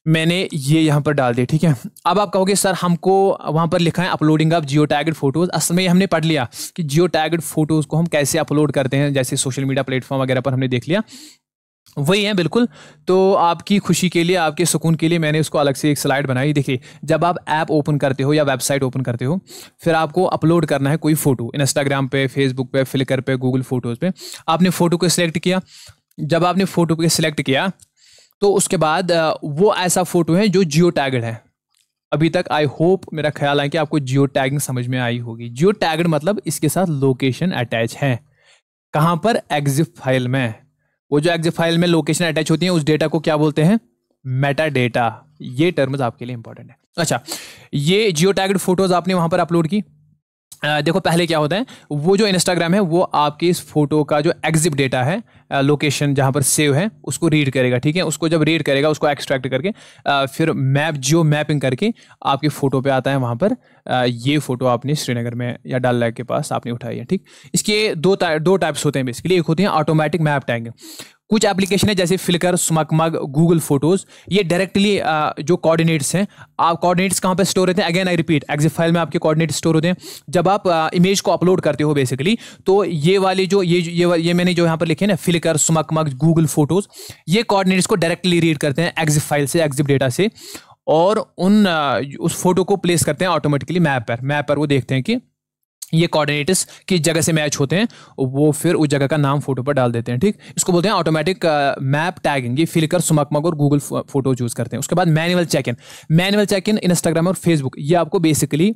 मैंने ये यहाँ पर डाल दिया, ठीक है। अब आप कहोगे सर हमको वहाँ पर लिखा है uploading of Jio tagged photos, असल में हमने पढ़ लिया कि जियो टैग्ड फोटोज को हम कैसे अपलोड करते हैं, जैसे सोशल मीडिया प्लेटफॉर्म वगैरह पर हमने देख लिया, वही है बिल्कुल। तो आपकी खुशी के लिए, आपके सुकून के लिए मैंने उसको अलग से एक स्लाइड बनाई। देखिए, जब आप ऐप ओपन करते हो या वेबसाइट ओपन करते हो, फिर आपको अपलोड करना है कोई फोटो, इंस्टाग्राम पे, फेसबुक पे, फ्लिकर पे, गूगल फोटोज पे, आपने फोटो को सिलेक्ट किया। जब आपने फोटो को सिलेक्ट किया तो उसके बाद वो ऐसा फोटो है जो जियो टैग्ड है। अभी तक आई होप, मेरा ख्याल है कि आपको जियो टैगिंग समझ में आई होगी। जियो टैग्ड मतलब इसके साथ लोकेशन अटैच है। कहाँ पर? एग्जिफ फाइल में। वो जो एग्जिफ फाइल में लोकेशन अटैच होती है, उस डेटा को क्या बोलते हैं? Meta data. ये टर्म्स आपके लिए इंपॉर्टेंट है। अच्छा, ये जियो टैग्ड फोटोज आपने वहां पर अपलोड की। देखो पहले क्या होता है, वो जो इंस्टाग्राम है वो आपके इस फोटो का जो एग्जिप डेटा है, लोकेशन जहाँ पर सेव है, उसको रीड करेगा, ठीक है। उसको जब रीड करेगा, उसको एक्सट्रैक्ट करके फिर जियो मैपिंग करके आपके फोटो पे आता है वहाँ पर। ये फोटो आपने श्रीनगर में या डल लेक के पास आपने उठाई है, ठीक। इसके दो टाइप्स होते हैं बेसिकली। एक होती है ऑटोमेटिक मैप टैगिंग। कुछ एप्लीकेशन है जैसे फ्लिकर, स्मगमग, गूगल फोटोज, ये डायरेक्टली जो कोऑर्डिनेट्स हैं, आप कोऑर्डिनेट्स कहाँ पे स्टोर होते हैं? अगेन आई रिपीट, एग्जिफ फाइल में आपके कोऑर्डिनेट्स स्टोर होते हैं। जब आप इमेज को अपलोड करते हो बेसिकली, तो ये वाली जो ये मैंने जो यहाँ पर लिखे ना, फ्लिकर, स्मगमग, गूगल फोटोज, ये कोऑर्डिनेट्स को डायरेक्टली रीड करते हैं एग्जिफ फाइल से, एग्जिफ डेटा से, और उस फोटो को प्लेस करते हैं ऑटोमेटिकली मैप पर वो देखते हैं कि ये कोऑर्डिनेट्स किस जगह से मैच होते हैं, वो फिर उस जगह का नाम फोटो पर डाल देते हैं, ठीक। इसको बोलते हैं ऑटोमेटिक मैप टैगिंग। ये फ्लिकर, स्मगमग और गूगल फोटो यूज करते हैं। उसके बाद मैनुअल चेक इन इंस्टाग्राम और फेसबुक, ये आपको बेसिकली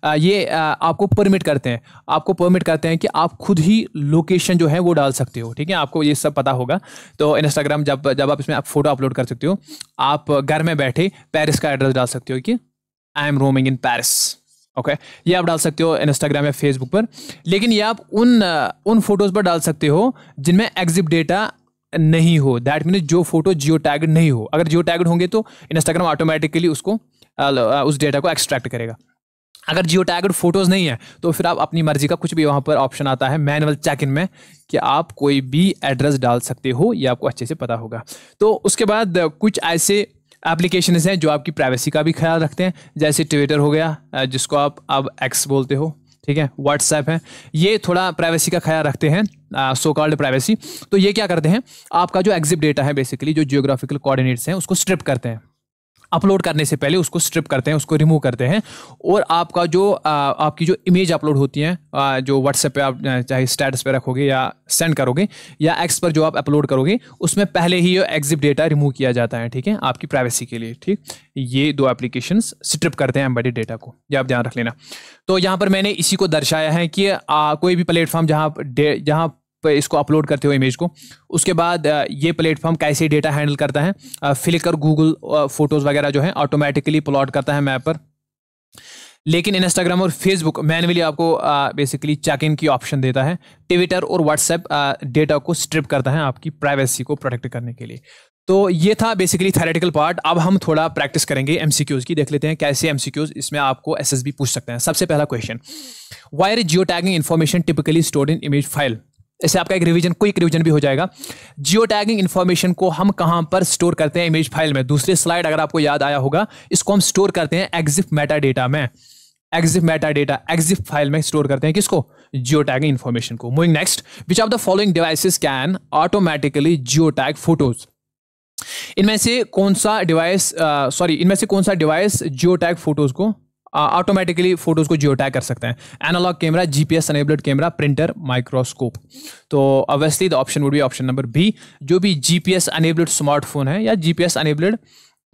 आपको परमिट करते हैं कि आप खुद ही लोकेशन जो है वो डाल सकते हो, ठीक है। आपको ये सब पता होगा। तो इंस्टाग्राम जब आप इसमें फोटो अपलोड कर सकते हो, आप घर में बैठे पेरिस का एड्रेस डाल सकते हो कि I am roaming in Paris, okay. ये आप डाल सकते हो इंस्टाग्राम या फेसबुक पर, लेकिन ये आप उन फोटोज पर डाल सकते हो जिनमें एग्जिप डेटा नहीं हो। दैट मीन्स जो फोटो जियो टैग्ड नहीं हो। अगर जियो टैग्ड होंगे तो इंस्टाग्राम ऑटोमेटिकली उसको उस डेटा को एक्सट्रैक्ट करेगा। अगर जियो टैग्ड फोटोज नहीं है तो फिर आप अपनी मर्जी का कुछ भी, वहाँ पर ऑप्शन आता है मैनुअल चेक इन में कि आप कोई भी एड्रेस डाल सकते हो, ये आपको अच्छे से पता होगा। तो उसके बाद कुछ ऐसे एप्लीकेशन हैं जो आपकी प्राइवेसी का भी ख्याल रखते हैं, जैसे ट्विटर हो गया, जिसको आप अब एक्स बोलते हो, ठीक है। व्हाट्सएप है, ये थोड़ा प्राइवेसी का ख्याल रखते हैं, सो कॉल्ड प्राइवेसी। तो ये क्या करते हैं, आपका जो एग्जिप डेटा है बेसिकली, जो जियोग्राफिकल कोऑर्डिनेट्स हैं, उसको स्ट्रिप करते हैं। अपलोड करने से पहले उसको स्ट्रिप करते हैं, उसको रिमूव करते हैं, और आपका जो आपकी जो इमेज अपलोड होती है, जो व्हाट्सएप पे आप चाहे स्टेटस पे रखोगे या सेंड करोगे या एक्स पर जो आप अपलोड करोगे, उसमें पहले ही एग्जिप डेटा रिमूव किया जाता है, ठीक है, आपकी प्राइवेसी के लिए, ठीक। ये दो एप्लीकेशंस स्ट्रिप करते हैं एम्बेडेड डेटा को, ये आप ध्यान रख लेना। तो यहाँ पर मैंने इसी को दर्शाया है कि कोई भी प्लेटफॉर्म जहाँ इसको अपलोड करते हो इमेज को, उसके बाद ये प्लेटफॉर्म कैसे डेटा हैंडल करता है। फ्लिकर, गूगल फोटोज वगैरह जो है ऑटोमेटिकली प्लॉट करता है मैप पर। लेकिन इंस्टाग्राम और फेसबुक मैनुअली आपको बेसिकली चेक इन की ऑप्शन देता है। ट्विटर और व्हाट्सएप डेटा को स्ट्रिप करता है आपकी प्राइवेसी को प्रोटेक्ट करने के लिए। तो ये था बेसिकली थ्योरेटिकल पार्ट। अब हम थोड़ा प्रैक्टिस करेंगे एमसीक्यूज की, देख लेते हैं कैसे एमसीक्यूज इसमें आपको एसएसबी पूछ सकते हैं। सबसे पहला question, wire Jio tagging information typically stored in image file. ऐसे आपका एक रिवीजन, क्विक रिवीजन भी हो जाएगा। जियो टैगिंग इन्फॉर्मेशन को हम कहां पर स्टोर करते हैं? इमेज फाइल में। दूसरी स्लाइड अगर आपको याद आया होगा, इसको हम स्टोर करते हैं EXIF मेटा डेटा में। EXIF meta data EXIF file में स्टोर करते हैं किसको? जियो टैगिंग इन्फॉर्मेशन को। Moving next, which of the following devices can automatically geo tag photos? इनमें से कौन सा डिवाइस जियो टैग फोटोज को ऑटोमेटिकली फोटोज को जियो टैग कर सकते हैं? Analog camera, GPS enabled camera, printer, microscope. तो obviously the option would be option number B. जो भी जीपीएस अनेबल्ड स्मार्टफोन है या जीपीएस अनेबल्ड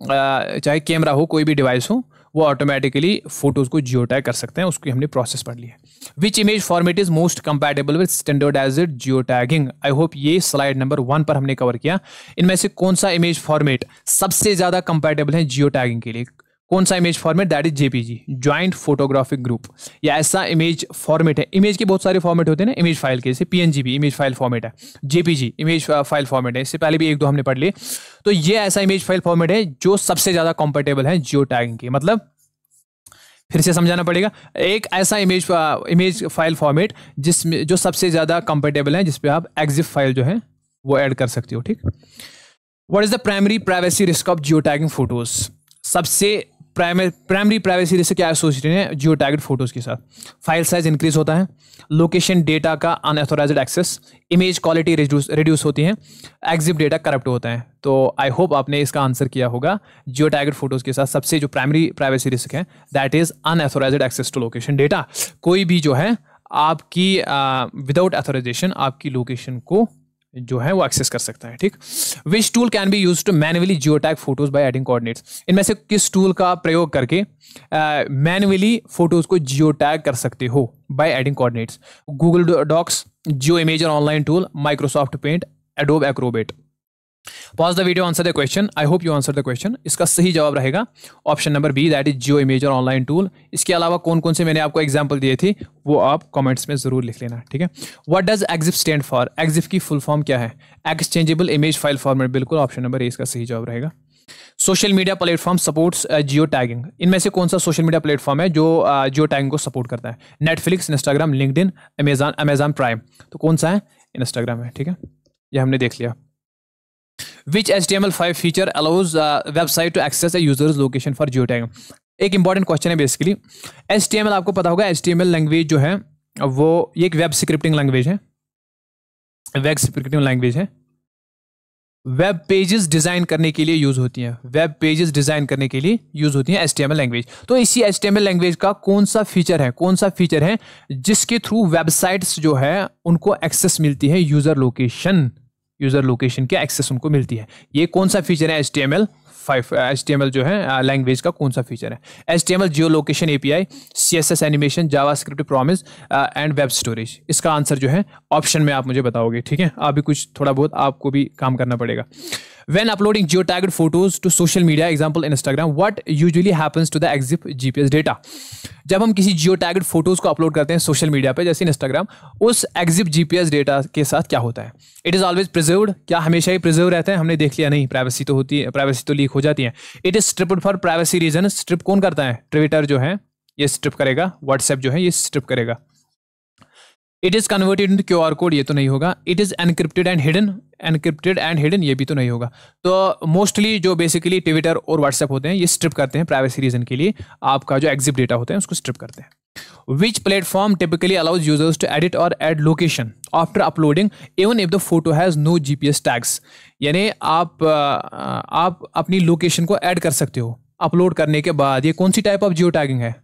चाहे कैमरा हो, कोई भी डिवाइस हो, वो ऑटोमेटिकली फोटोज को जियो टैग कर सकते हैं। उसकी हमने प्रोसेस पढ़ ली है। Which image format is most compatible with standardized geo tagging? I hope ये स्लाइड नंबर 1 पर हमने कवर किया। इनमें से कौन सा इमेज फॉर्मेट सबसे ज्यादा कंपैटिबल है जियो टैगिंग के लिए? कौन सा image format? That is JPG, joint photographic group. या ऐसा इमेज फॉर्मेट है, इमेज के बहुत सारे फॉर्मेट होते हैं ना इमेज फाइल के, जैसे पीएनजी भी इमेज फाइल फॉर्मेट है, जेपीजी इमेज फाइल फॉर्मेट है, इससे पहले भी 1-2 हमने पढ़ लिए। तो ये ऐसा इमेज फाइल फॉर्मेट है जो सबसे ज्यादा कंपैटिबल है जियो टैगिंग के। मतलब फिर से समझाना पड़ेगा, एक ऐसा इमेज फाइल फॉर्मेट जिसमें जो सबसे ज्यादा कंपैटिबल है, जिसपे आप EXIF फाइल जो है वो ऐड कर सकते हो। ठीक। What is the primary privacy risk of geo tagging photos? सबसे प्राइमरी प्राइवेसी रिस्क क्या एसोसिएटेड है जियो टैग्ड फोटोज के साथ? फाइल साइज इंक्रीज होता है, लोकेशन डेटा का unauthorized access, image quality reduce होती है, EXIF डेटा करप्ट होता है। तो आई होप आपने इसका आंसर किया होगा। जियो टैग्ड फोटोज के साथ सबसे जो प्राइमरी प्राइवेसी रिस्क है that is unauthorized access to location data. कोई भी जो है आपकी विदाउट ऑथोराइजेशन आपकी लोकेशन को जो है वो एक्सेस कर सकता है। ठीक। Which tool can be use to manually geo tag photos by adding coordinates? इनमें से किस टूल का प्रयोग करके मैनुअली फोटोज को जियो टैग कर सकते हो by adding coordinates? Google Docs, geo imager online tool, Microsoft Paint, Adobe Acrobat. Pause the video, answer the question. I hope you answer the question. इसका सही जवाब रहेगा option number B, that is geo imager online tool. इसके अलावा कौन कौन से मैंने आपको एग्जांपल दिए थे वो आप कमेंट्स में जरूर लिख लेना। ठीक है। What does EXIF stand for? EXIF की फुल फॉर्म क्या है? Exchangeable image file format. बिल्कुल ऑप्शन नंबर ए इसका सही जवाब रहेगा। Social media platform supports geo tagging. इनमें से कौन सा सोशल मीडिया प्लेटफॉर्म है जो जियो टैगिंग को सपोर्ट करता है? Netflix, Instagram, LinkedIn, Amazon prime. तो कौन सा है? इंस्टाग्राम है। ठीक है, ये हमने देख लिया। Which HTML5 feature allows website to access a user's location for geotagging? एक इंपॉर्टेंट क्वेश्चन है बेसिकली। HTML आपको पता होगा, HTML लैंग्वेज जो है वो ये एक वेब स्क्रिप्टिंग लैंग्वेज है। वेब स्क्रिप्टिंग लैंग्वेज है, वेब पेजेस डिजाइन करने के लिए यूज होती हैं। वेब पेजेस डिजाइन करने के लिए यूज होती हैं HTML लैंग्वेज। तो इसी HTML लैंग्वेज का कौन सा फीचर है जिसके थ्रू वेबसाइट्स जो है उनको एक्सेस मिलती है, यूजर लोकेशन के एक्सेस उनको मिलती है? ये कौन सा फीचर है HTML जो है लैंग्वेज का कौन सा फीचर है? HTML Jio location API, CSS animation, JavaScript promise and web storage. इसका आंसर जो है ऑप्शन में आप मुझे बताओगे। ठीक है, अभी कुछ थोड़ा बहुत आपको भी काम करना पड़ेगा। When uploading geotagged photos to social media, example Instagram, what usually happens to the EXIF GPS data? जब हम किसी जियोटैग्ड फोटोज को अपलोड करते हैं सोशल मीडिया पे, जैसे इंस्टाग्राम, उस EXIF GPS डेटा के साथ क्या होता है? It is always preserved. क्या हमेशा ही प्रिजर्व रहता है? हमने देख लिया नहीं, प्राइवेसी तो होती है, प्राइवेसी तो लीक हो जाती है। It is stripped for privacy reason. Strip कौन करता है? ट्विटर जो है ये स्ट्रिप करेगा, व्हाट्सएप जो है ये स्ट्रिप करेगा। It is converted into QR code, ये तो नहीं होगा। It is encrypted and hidden, ये भी तो नहीं होगा। तो मोस्टली जो बेसिकली ट्विटर और व्हाट्सएप होते हैं ये स्ट्रिप करते हैं प्राइवेसी रीजन के लिए, आपका जो EXIF डेटा होता है उसको स्ट्रिप करते हैं। Which platform typically allows users to edit और add location after uploading even if the photo has no GPS tags? यानी आप अपनी लोकेशन को ऐड कर सकते हो अपलोड करने के बाद। ये कौन सी टाइप ऑफ जियो टैगिंग है?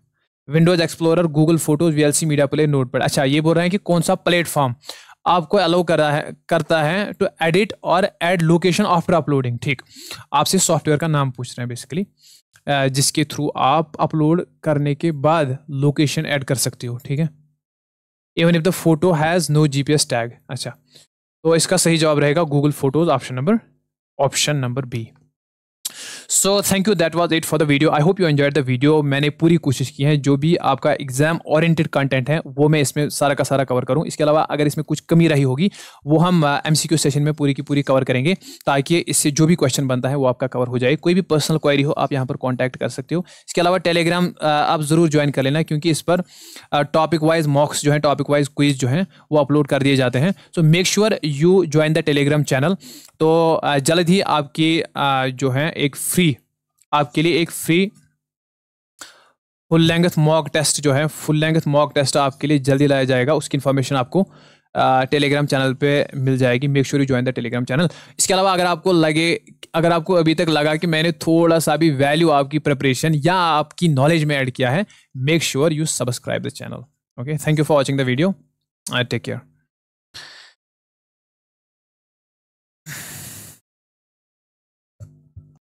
Windows Explorer, Google Photos, VLC, media player, notepad. अच्छा, ये बोल रहे हैं कि कौन सा प्लेटफॉर्म आपको अलाउ करता है टू एडिट और ऐड लोकेशन आफ्टर अपलोडिंग। ठीक, आपसे सॉफ्टवेयर का नाम पूछ रहे हैं बेसिकली, जिसके थ्रू आप अपलोड करने के बाद लोकेशन ऐड कर सकते हो। ठीक है, even if the photo has no GPS tag. अच्छा, तो इसका सही जवाब रहेगा Google Photos, option number B. So thank you, that was it for the video. I hope you enjoyed the video. मैंने पूरी कोशिश की है जो भी आपका एग्जाम ओरिएंटेड कंटेंट है वो मैं इसमें सारा का सारा कवर करूं। इसके अलावा अगर इसमें कुछ कमी रही होगी वो हम MCQ सेशन में पूरी की पूरी कवर करेंगे, ताकि इससे जो भी क्वेश्चन बनता है वो आपका कवर हो जाए। कोई भी पर्सनल क्वेरी हो आप यहाँ पर कॉन्टैक्ट कर सकते हो। इसके अलावा टेलीग्राम आप ज़रूर ज्वाइन कर लेना, क्योंकि इस पर टॉपिक वाइज मॉक्स जो है, टॉपिक वाइज क्विज जो है वो अपलोड कर दिए जाते हैं। So make sure you join the Telegram channel. तो जल्द ही आपकी जो है आपके लिए एक free full length mock test जो है, फुल लेंथ मॉक टेस्ट आपके लिए जल्दी लाया जाएगा। उसकी इन्फॉर्मेशन आपको टेलीग्राम चैनल पे मिल जाएगी। Make sure you join the Telegram channel. इसके अलावा अगर आपको अभी तक लगा कि मैंने थोड़ा सा भी वैल्यू आपकी प्रिपरेशन या आपकी नॉलेज में ऐड किया है, make sure you subscribe the channel. Okay, thank you for watching the video. Take care.